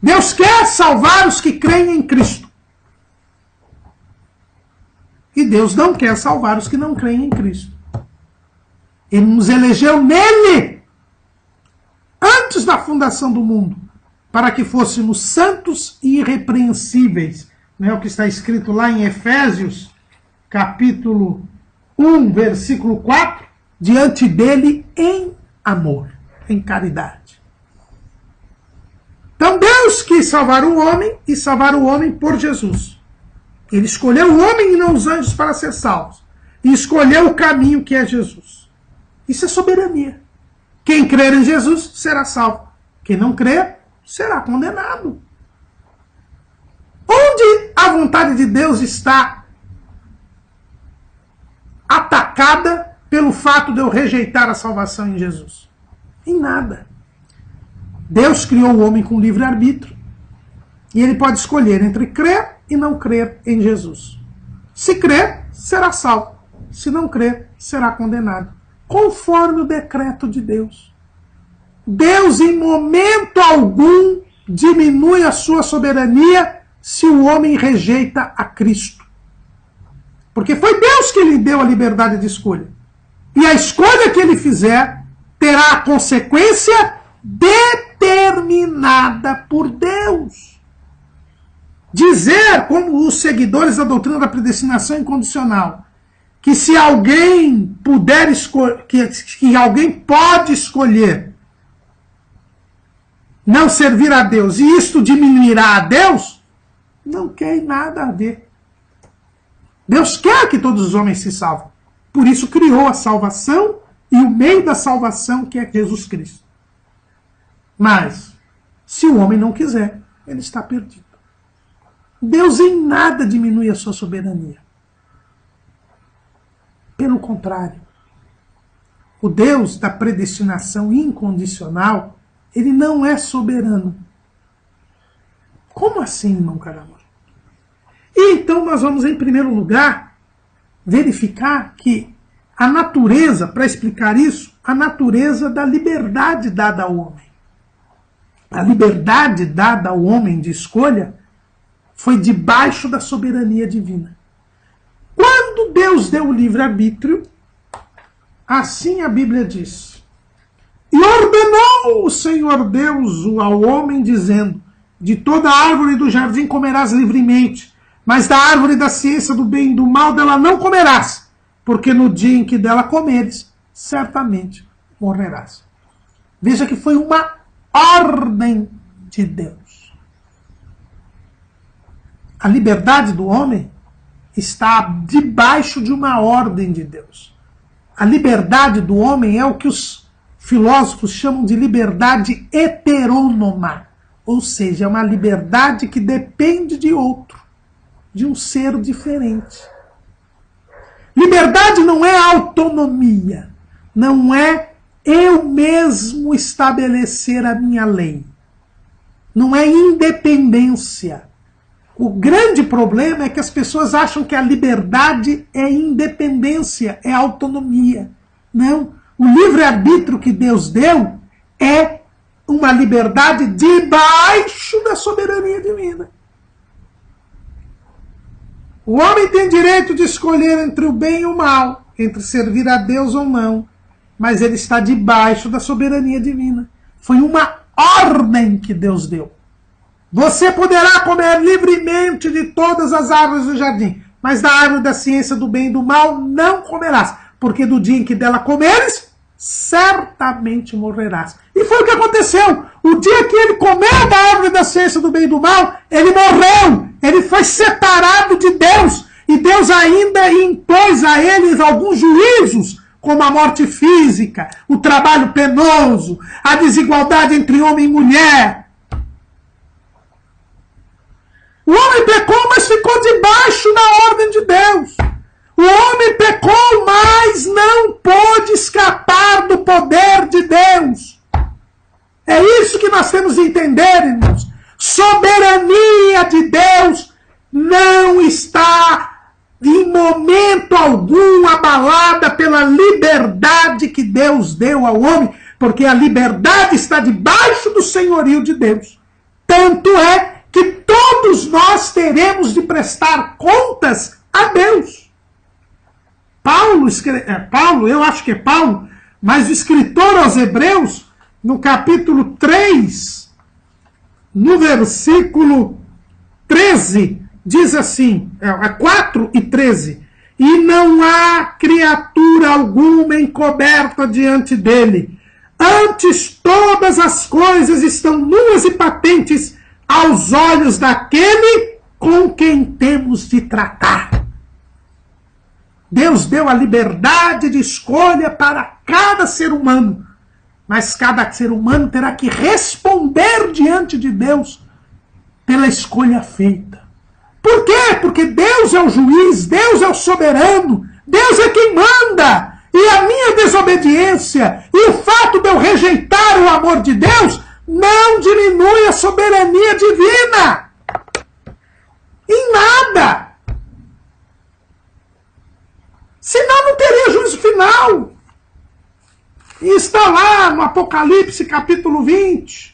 Speaker 1: Deus quer salvar os que creem em Cristo. E Deus não quer salvar os que não creem em Cristo. Ele nos elegeu nele, antes da fundação do mundo, para que fôssemos santos e irrepreensíveis. Não é o que está escrito lá em Efésios, capítulo 1, versículo 4, diante dele em amor, em caridade. Então Deus quis salvar o homem e salvar o homem por Jesus. Ele escolheu o homem e não os anjos para ser salvos. E escolheu o caminho que é Jesus. Isso é soberania. Quem crer em Jesus será salvo. Quem não crer será condenado. Onde a vontade de Deus está atacada pelo fato de eu rejeitar a salvação em Jesus? Em nada. Deus criou o homem com livre-arbítrio. E ele pode escolher entre crer e não crer em Jesus. Se crer, será salvo. Se não crer, será condenado. Conforme o decreto de Deus. Deus, em momento algum, diminui a sua soberania se o homem rejeita a Cristo. Porque foi Deus que lhe deu a liberdade de escolha. E a escolha que ele fizer terá a consequência determinada por Deus. Dizer, como os seguidores da doutrina da predestinação incondicional, que se alguém puder escolher, que alguém pode escolher não servir a Deus e isto diminuirá a Deus, não tem nada a ver. Deus quer que todos os homens se salvem. Por isso criou a salvação e o meio da salvação, que é Jesus Cristo. Mas, se o homem não quiser, ele está perdido. Deus em nada diminui a sua soberania. Pelo contrário, o Deus da predestinação incondicional, ele não é soberano. Como assim, irmão Caramor? E então nós vamos, em primeiro lugar, verificar que a natureza, para explicar isso, a natureza da liberdade dada ao homem. A liberdade dada ao homem de escolha foi debaixo da soberania divina. Quando Deus deu o livre-arbítrio, assim a Bíblia diz, e ordenou o Senhor Deus ao homem, dizendo, de toda árvore do jardim comerás livremente, mas da árvore da ciência do bem e do mal dela não comerás, porque no dia em que dela comeres, certamente morrerás. Veja que foi uma ordem de Deus. A liberdade do homem está debaixo de uma ordem de Deus. A liberdade do homem é o que os filósofos chamam de liberdade heterônoma, ou seja, é uma liberdade que depende de outro, de um ser diferente. Liberdade não é autonomia, não é eu mesmo estabelecer a minha lei, não é independência. O grande problema é que as pessoas acham que a liberdade é independência, é autonomia. Não. O livre-arbítrio que Deus deu é uma liberdade debaixo da soberania divina. O homem tem direito de escolher entre o bem e o mal, entre servir a Deus ou não, mas ele está debaixo da soberania divina. Foi uma ordem que Deus deu. Você poderá comer livremente de todas as árvores do jardim. mas da árvore da ciência do bem e do mal não comerás, porque do dia em que dela comeres, certamente morrerás. E foi o que aconteceu. O dia que ele comeu da árvore da ciência do bem e do mal, ele morreu. Ele foi separado de Deus. E Deus ainda impôs a eles alguns juízos, como a morte física, o trabalho penoso, a desigualdade entre homem e mulher. O homem pecou, mas ficou debaixo da ordem de Deus. O homem pecou, mas não pôde escapar do poder de Deus. É isso que nós temos de entender, irmãos. Soberania de Deus não está em momento algum abalada pela liberdade que Deus deu ao homem, porque a liberdade está debaixo do senhorio de Deus. Tanto é que todos nós teremos de prestar contas a Deus. Paulo, eu acho que é Paulo, mas o escritor aos Hebreus, no capítulo 3, no versículo 13, diz assim, 4 e 13, e não há criatura alguma encoberta diante dele, antes todas as coisas estão nuas e patentes aos olhos daquele com quem temos de tratar. Deus deu a liberdade de escolha para cada ser humano, mas cada ser humano terá que responder diante de Deus pela escolha feita. Por quê? Porque Deus é o juiz, Deus é o soberano, Deus é quem manda. E a minha desobediência e o fato de eu rejeitar o amor de Deus não diminui a soberania divina. Em nada. Senão não teria juízo final. E está lá no Apocalipse capítulo 20.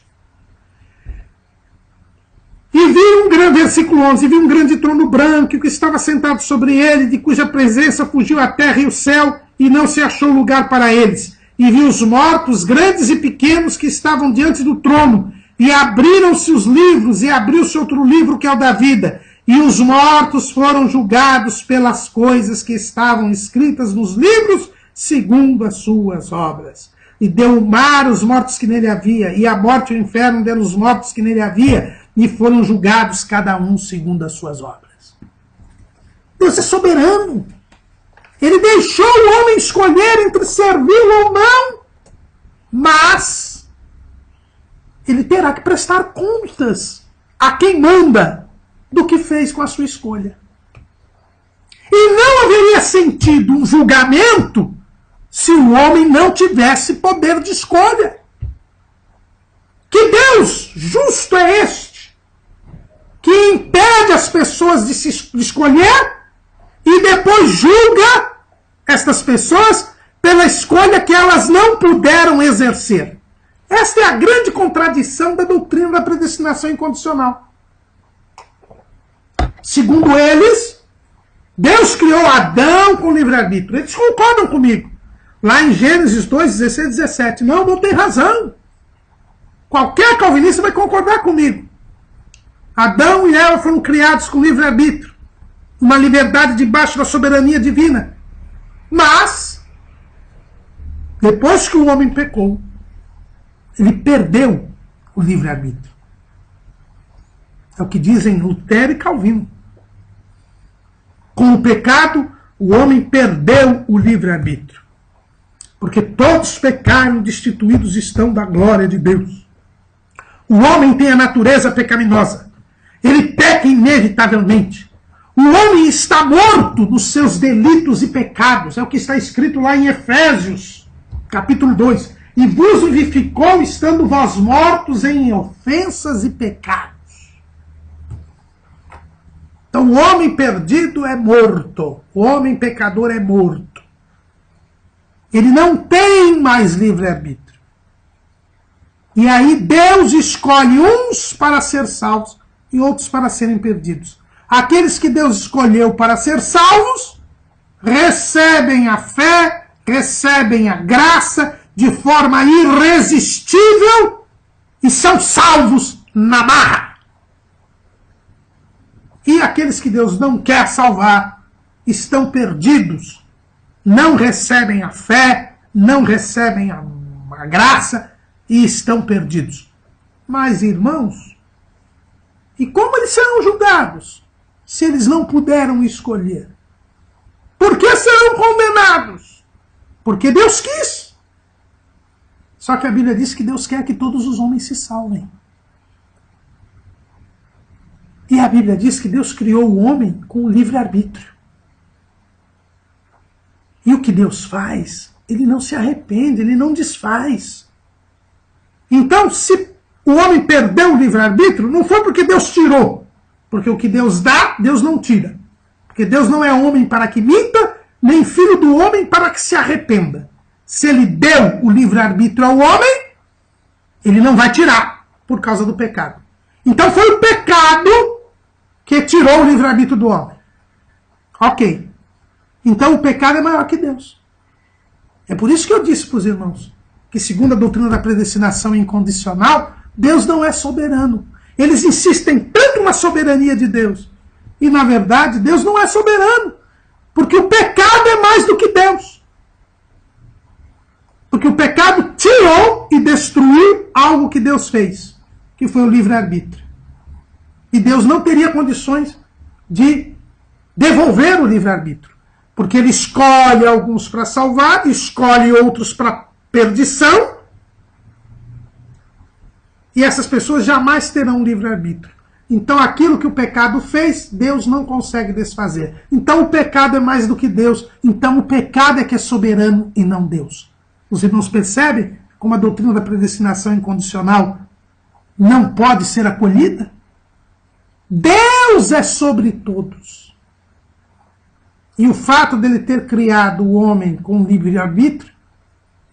Speaker 1: E vi um grande, versículo 11, vi um grande trono branco que estava sentado sobre ele, de cuja presença fugiu a terra e o céu, e não se achou lugar para eles. E vi os mortos, grandes e pequenos, que estavam diante do trono, e abriram-se os livros, e abriu-se outro livro, que é o da vida. E os mortos foram julgados pelas coisas que estavam escritas nos livros, segundo as suas obras. E deu o mar os mortos que nele havia, e a morte e o inferno deram os mortos que nele havia, e foram julgados cada um segundo as suas obras. Deus é soberano. Ele deixou o homem escolher entre servi-lo ou não, mas ele terá que prestar contas a quem manda do que fez com a sua escolha. E não haveria sentido um julgamento se o homem não tivesse poder de escolha. Que Deus justo é este, que impede as pessoas de se escolher e depois julga estas pessoas pela escolha que elas não puderam exercer. Esta é a grande contradição da doutrina da predestinação incondicional. Segundo eles, Deus criou Adão com livre-arbítrio. Eles concordam comigo. Lá em Gênesis 2, 16 e 17. Não tem razão. Qualquer calvinista vai concordar comigo. Adão e Eva foram criados com livre-arbítrio. Uma liberdade debaixo da soberania divina. Mas, depois que o homem pecou, ele perdeu o livre-arbítrio. É o que dizem Lutero e Calvino. Com o pecado, o homem perdeu o livre-arbítrio. Porque todos pecaram, destituídos estão da glória de Deus. O homem tem a natureza pecaminosa. Ele peca inevitavelmente. O homem está morto nos seus delitos e pecados. É o que está escrito lá em Efésios, capítulo 2. E vos vivificou, estando vós mortos em ofensas e pecados. Então o homem perdido é morto. O homem pecador é morto. Ele não tem mais livre-arbítrio. E aí Deus escolhe uns para ser salvos e outros para serem perdidos. Aqueles que Deus escolheu para ser salvos recebem a fé, recebem a graça de forma irresistível e são salvos na marra. E aqueles que Deus não quer salvar estão perdidos, não recebem a fé, não recebem a graça e estão perdidos. Mas, irmãos, e como eles serão julgados se eles não puderam escolher? Por que serão condenados? Porque Deus quis. Só que a Bíblia diz que Deus quer que todos os homens se salvem. E a Bíblia diz que Deus criou o homem com o livre-arbítrio. E o que Deus faz, ele não se arrepende, ele não desfaz. Então, se o homem perdeu o livre-arbítrio, não foi porque Deus tirou. Porque o que Deus dá, Deus não tira. Porque Deus não é homem para que minta, nem filho do homem para que se arrependa. Se ele deu o livre-arbítrio ao homem, ele não vai tirar por causa do pecado. Então foi o pecado que tirou o livre-arbítrio do homem. Ok. Então o pecado é maior que Deus. É por isso que eu disse para os irmãos que, segundo a doutrina da predestinação incondicional, Deus não é soberano. Eles insistem tanto na soberania de Deus. E, na verdade, Deus não é soberano. Porque o pecado é mais do que Deus. Porque o pecado tirou e destruiu algo que Deus fez, que foi o livre-arbítrio. E Deus não teria condições de devolver o livre-arbítrio. Porque ele escolhe alguns para salvar, escolhe outros para perdição, e essas pessoas jamais terão livre-arbítrio. Então aquilo que o pecado fez, Deus não consegue desfazer. Então o pecado é mais do que Deus. Então o pecado é que é soberano e não Deus. Os irmãos percebem como a doutrina da predestinação incondicional não pode ser acolhida? Deus é sobre todos. E o fato dele ter criado o homem com livre-arbítrio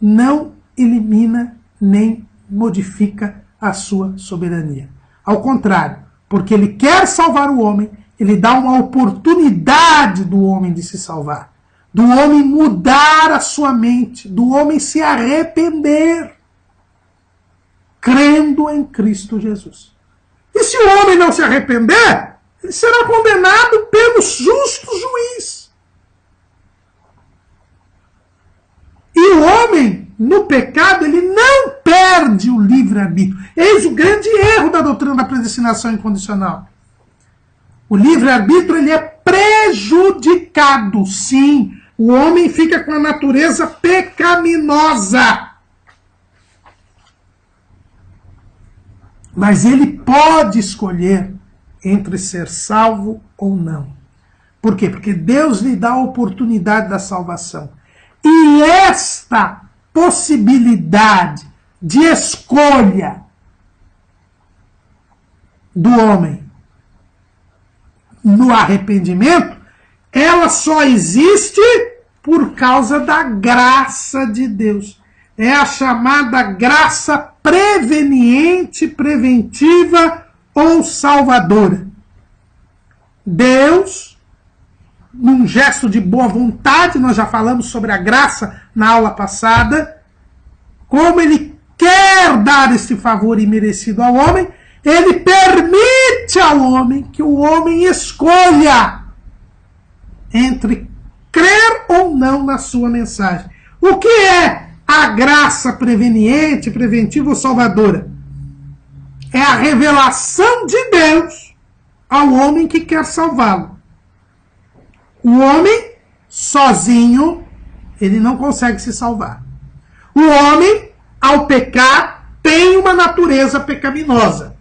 Speaker 1: não elimina nem modifica a sua soberania. Ao contrário, porque ele quer salvar o homem, ele dá uma oportunidade do homem de se salvar, do homem mudar a sua mente, do homem se arrepender, crendo em Cristo Jesus. E se o homem não se arrepender, ele será condenado pelo justo juiz. E o homem, no pecado, ele não perde o livre-arbítrio. Eis o grande erro da doutrina da predestinação incondicional. O livre-arbítrio ele é prejudicado, sim. O homem fica com a natureza pecaminosa. Mas ele pode escolher entre ser salvo ou não. Por quê? Porque Deus lhe dá a oportunidade da salvação. E esta possibilidade de escolha do homem no arrependimento, ela só existe por causa da graça de Deus. É a chamada graça preveniente, preventiva ou salvadora. Deus, num gesto de boa vontade, nós já falamos sobre a graça na aula passada, como ele quer dar esse favor imerecido ao homem, ele permite ao homem que o homem escolha entre crer ou não na sua mensagem. O que é a graça preveniente, preventiva ou salvadora? É a revelação de Deus ao homem que quer salvá-lo. O homem, sozinho, ele não consegue se salvar. O homem, ao pecar, tem uma natureza pecaminosa.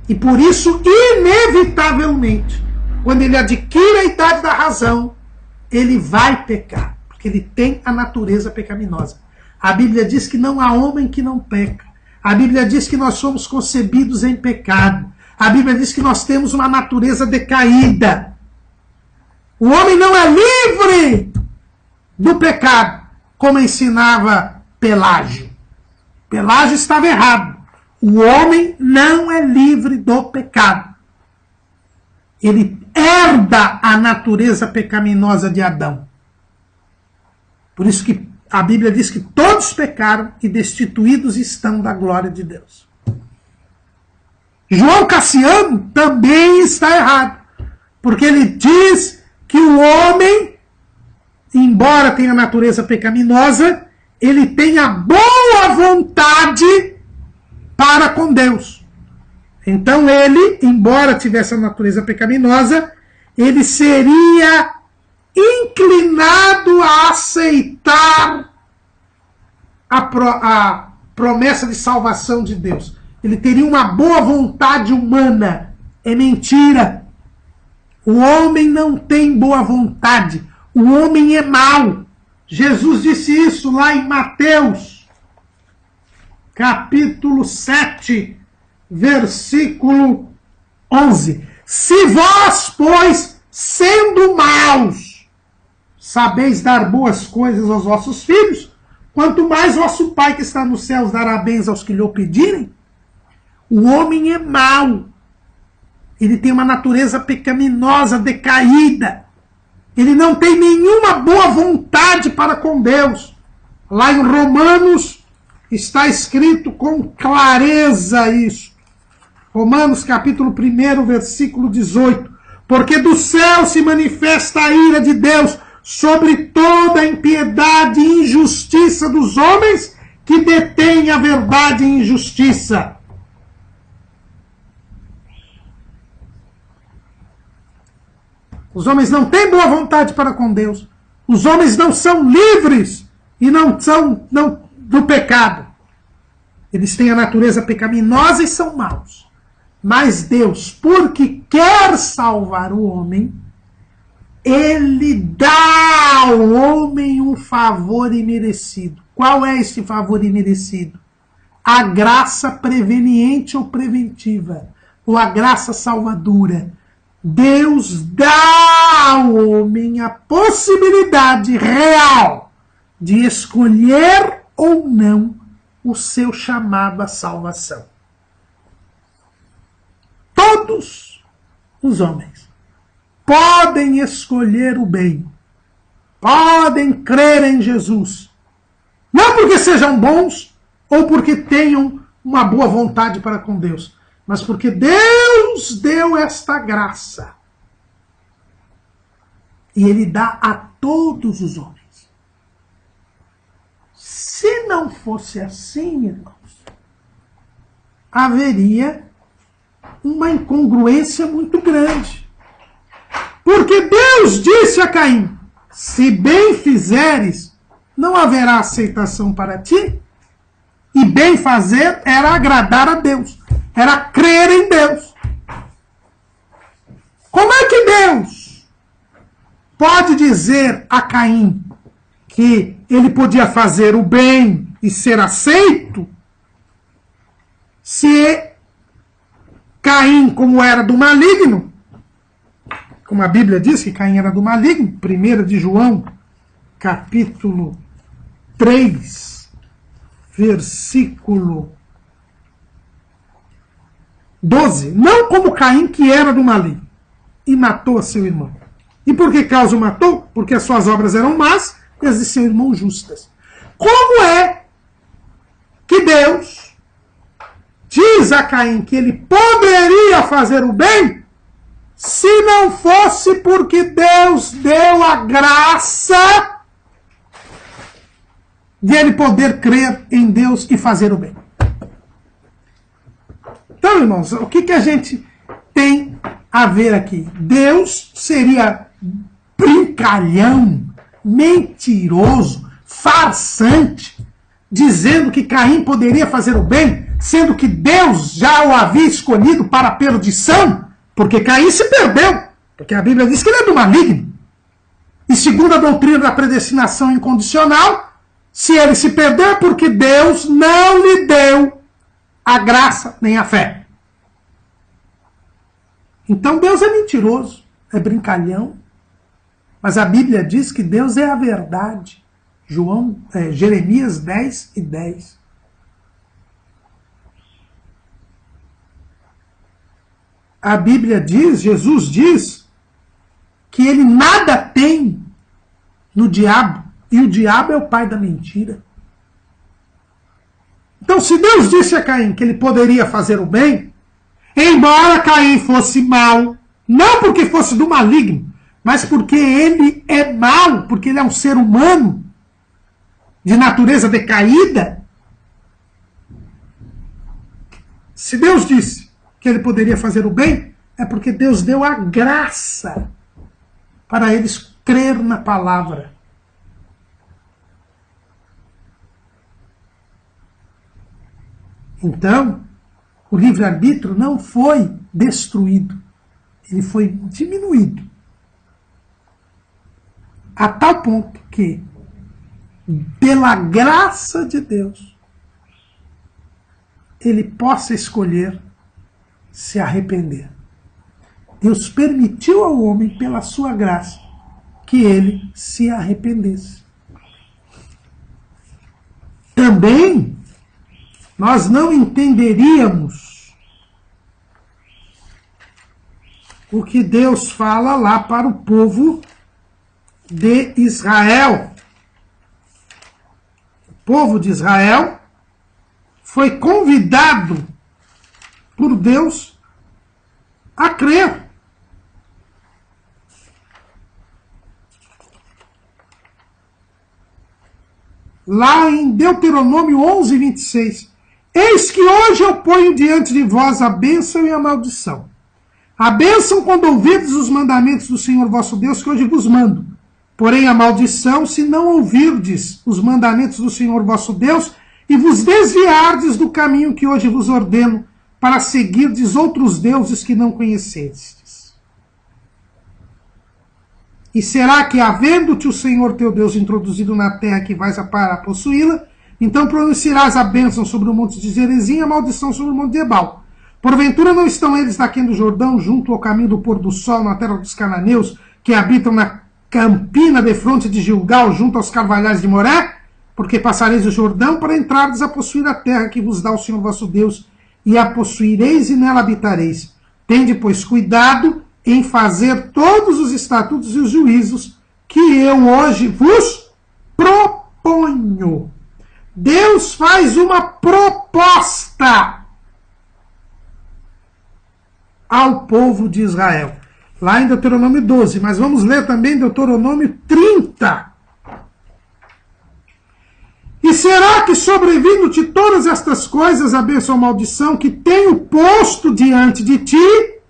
Speaker 1: E por isso, inevitavelmente, quando ele adquire a idade da razão, ele vai pecar. Porque ele tem a natureza pecaminosa. A Bíblia diz que não há homem que não peca. A Bíblia diz que nós somos concebidos em pecado. A Bíblia diz que nós temos uma natureza decaída. O homem não é livre do pecado, como ensinava Pelágio. Pelágio estava errado. O homem não é livre do pecado. Ele herda a natureza pecaminosa de Adão. Por isso que a Bíblia diz que todos pecaram e destituídos estão da glória de Deus. João Cassiano também está errado, porque ele diz que o homem, embora tenha natureza pecaminosa, ele tenha boa vontade para com Deus. Então ele, embora tivesse a natureza pecaminosa, ele seria inclinado a aceitar a promessa de salvação de Deus. Ele teria uma boa vontade humana. É mentira. O homem não tem boa vontade. O homem é mau. Jesus disse isso lá em Mateus, capítulo 7, versículo 11. Se vós, pois, sendo maus, sabeis dar boas coisas aos vossos filhos, quanto mais vosso Pai que está nos céus dará bens aos que lhe o pedirem. O homem é mau. Ele tem uma natureza pecaminosa, decaída. Ele não tem nenhuma boa vontade para com Deus. Lá em Romanos está escrito com clareza isso. Romanos capítulo 1, versículo 18. Porque do céu se manifesta a ira de Deus sobre toda a impiedade e injustiça dos homens que detêm a verdade e injustiça. Os homens não têm boa vontade para com Deus. Os homens não são livres e não são do pecado. Eles têm a natureza pecaminosa e são maus. Mas Deus, porque quer salvar o homem, Ele dá ao homem um favor imerecido. Qual é esse favor imerecido? A graça preveniente ou preventiva, ou a graça salvadora. Deus dá ao homem a possibilidade real de escolher ou não o seu chamado à salvação. Todos os homens podem escolher o bem, podem crer em Jesus, não porque sejam bons ou porque tenham uma boa vontade para com Deus, mas porque Deus deu esta graça. E Ele dá a todos os homens. Se não fosse assim, irmãos, haveria uma incongruência muito grande. Porque Deus disse a Caim, se bem fizeres, não haverá aceitação para ti. E bem fazer era agradar a Deus. Era crer em Deus. Como é que Deus pode dizer a Caim que ele podia fazer o bem e ser aceito se Caim, como era do maligno, como a Bíblia diz que Caim era do maligno, 1 de João, capítulo 3, versículo 12. Não como Caim, que era do maligno, e matou a seu irmão. E por que causa o matou? Porque as suas obras eram más e as de seu irmão justas. Como é que Deus diz a Caim que ele poderia fazer o bem se não fosse porque Deus deu a graça de ele poder crer em Deus e fazer o bem? Então, irmãos, o que a gente tem a ver aqui? Deus seria brincalhão, mentiroso, farsante, dizendo que Caim poderia fazer o bem, sendo que Deus já o havia escolhido para a perdição, porque Caim se perdeu, porque a Bíblia diz que ele é do maligno. E segundo a doutrina da predestinação incondicional, se ele se perdeu é porque Deus não lhe deu a graça nem a fé. Então Deus é mentiroso, é brincalhão, mas a Bíblia diz que Deus é a verdade. Jeremias 10 e 10. A Bíblia diz, Jesus diz, que ele nada tem no diabo, e o diabo é o pai da mentira. Então, se Deus disse a Caim que ele poderia fazer o bem, embora Caim fosse mau, não porque fosse do maligno, mas porque ele é mau, porque ele é um ser humano de natureza decaída. Se Deus disse que ele poderia fazer o bem, é porque Deus deu a graça para eles crer na palavra. Então, o livre-arbítrio não foi destruído, ele foi diminuído. A tal ponto que, pela graça de Deus, ele possa escolher se arrepender. Deus permitiu ao homem, pela sua graça, que ele se arrependesse. Também, nós não entenderíamos o que Deus fala lá para o povo de Israel. O povo de Israel foi convidado por Deus a crer. Lá em Deuteronômio 11, 26. Eis que hoje eu ponho diante de vós a bênção e a maldição. A bênção quando ouvirdes os mandamentos do Senhor vosso Deus, que hoje vos mando. Porém a maldição, se não ouvirdes os mandamentos do Senhor vosso Deus, e vos desviardes do caminho que hoje vos ordeno, para seguirdes outros deuses que não conhecestes. E será que, havendo-te o Senhor teu Deus introduzido na terra que vais para possuí-la, então pronunciarás a bênção sobre o monte de Gerizim e a maldição sobre o monte de Ebal. Porventura não estão eles daqui do Jordão, junto ao caminho do pôr do sol, na terra dos cananeus, que habitam na campina defronte de Gilgal, junto aos carvalhais de Moré? Porque passareis o Jordão para entrardes a possuir a terra que vos dá o Senhor vosso Deus, e a possuireis e nela habitareis. Tende, pois, cuidado em fazer todos os estatutos e os juízos que eu hoje vos proponho. Deus faz uma proposta ao povo de Israel. Lá em Deuteronômio 12, mas vamos ler também Deuteronômio 30. E será que sobrevindo-te todas estas coisas, a bênção ou maldição, que tenho posto diante de ti,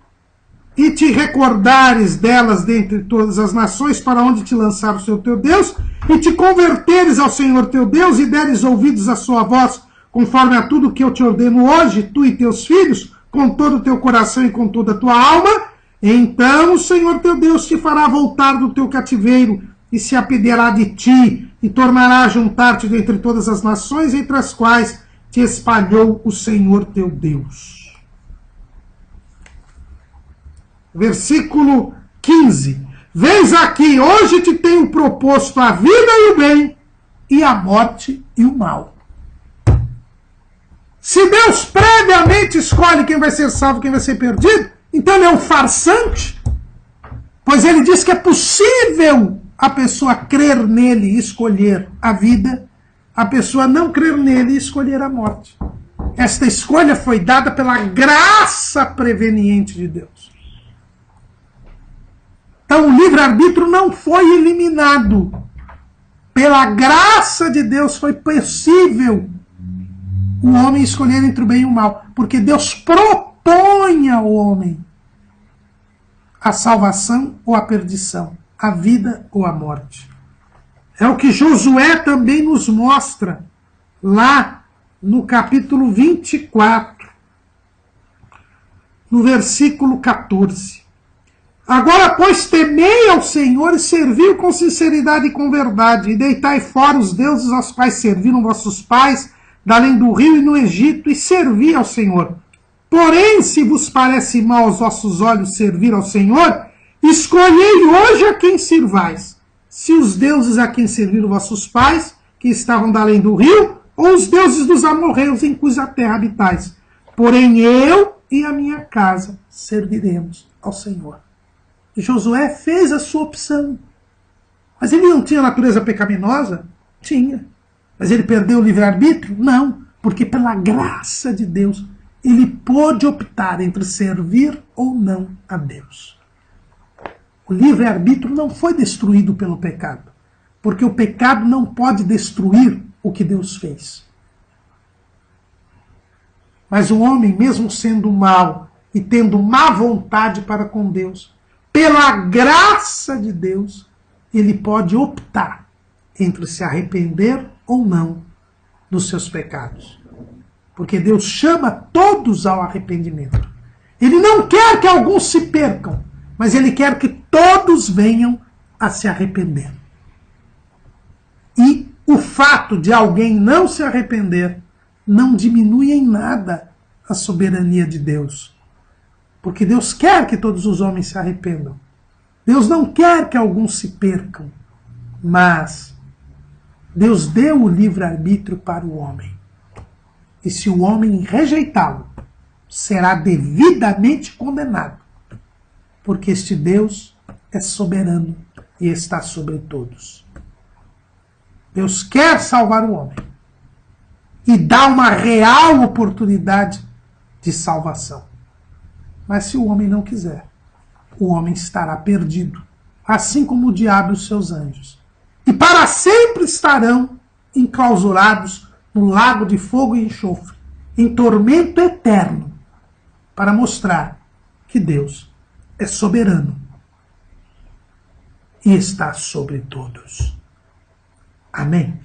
Speaker 1: e te recordares delas dentre todas as nações, para onde te lançar o Senhor teu Deus, e te converteres ao Senhor teu Deus, e deres ouvidos à sua voz, conforme a tudo que eu te ordeno hoje, tu e teus filhos, com todo o teu coração e com toda a tua alma, então o Senhor teu Deus te fará voltar do teu cativeiro, e se apederá de ti, e tornará a juntar-te dentre todas as nações, entre as quais te espalhou o Senhor teu Deus. Versículo 15. Vês aqui, hoje te tenho proposto a vida e o bem, e a morte e o mal. Se Deus previamente escolhe quem vai ser salvo e quem vai ser perdido, então ele é um farsante, pois ele diz que é possível a pessoa crer nele e escolher a vida, a pessoa não crer nele e escolher a morte. Esta escolha foi dada pela graça preveniente de Deus. Então o livre-arbítrio não foi eliminado. Pela graça de Deus foi possível o homem escolher entre o bem e o mal, porque Deus propõe ao homem a salvação ou a perdição, a vida ou a morte. É o que Josué também nos mostra, lá no capítulo 24, no versículo 14. Agora, pois, temei ao Senhor e servi-o com sinceridade e com verdade, e deitai fora os deuses aos quais serviram vossos pais, da além do rio e no Egito, e servi ao Senhor. Porém, se vos parece mal aos vossos olhos servir ao Senhor, escolhei hoje a quem sirvais, se os deuses a quem serviram vossos pais, que estavam da além do rio, ou os deuses dos amorreus em cuja terra habitais. Porém, eu e a minha casa serviremos ao Senhor. Josué fez a sua opção. Mas ele não tinha natureza pecaminosa? Tinha. Mas ele perdeu o livre-arbítrio? Não. Porque pela graça de Deus, ele pôde optar entre servir ou não a Deus. O livre-arbítrio não foi destruído pelo pecado, porque o pecado não pode destruir o que Deus fez. Mas o homem, mesmo sendo mau e tendo má vontade para com Deus, pela graça de Deus, ele pode optar entre se arrepender ou não dos seus pecados. Porque Deus chama todos ao arrependimento. Ele não quer que alguns se percam, mas ele quer que todos venham a se arrepender. E o fato de alguém não se arrepender não diminui em nada a soberania de Deus. Porque Deus quer que todos os homens se arrependam. Deus não quer que alguns se percam, mas Deus deu o livre-arbítrio para o homem. E se o homem rejeitá-lo, será devidamente condenado. Porque este Deus é soberano e está sobre todos. Deus quer salvar o homem e dá uma real oportunidade de salvação. Mas se o homem não quiser, o homem estará perdido, assim como o diabo e os seus anjos. E para sempre estarão enclausurados no lago de fogo e enxofre, em tormento eterno, para mostrar que Deus é soberano e está sobre todos. Amém.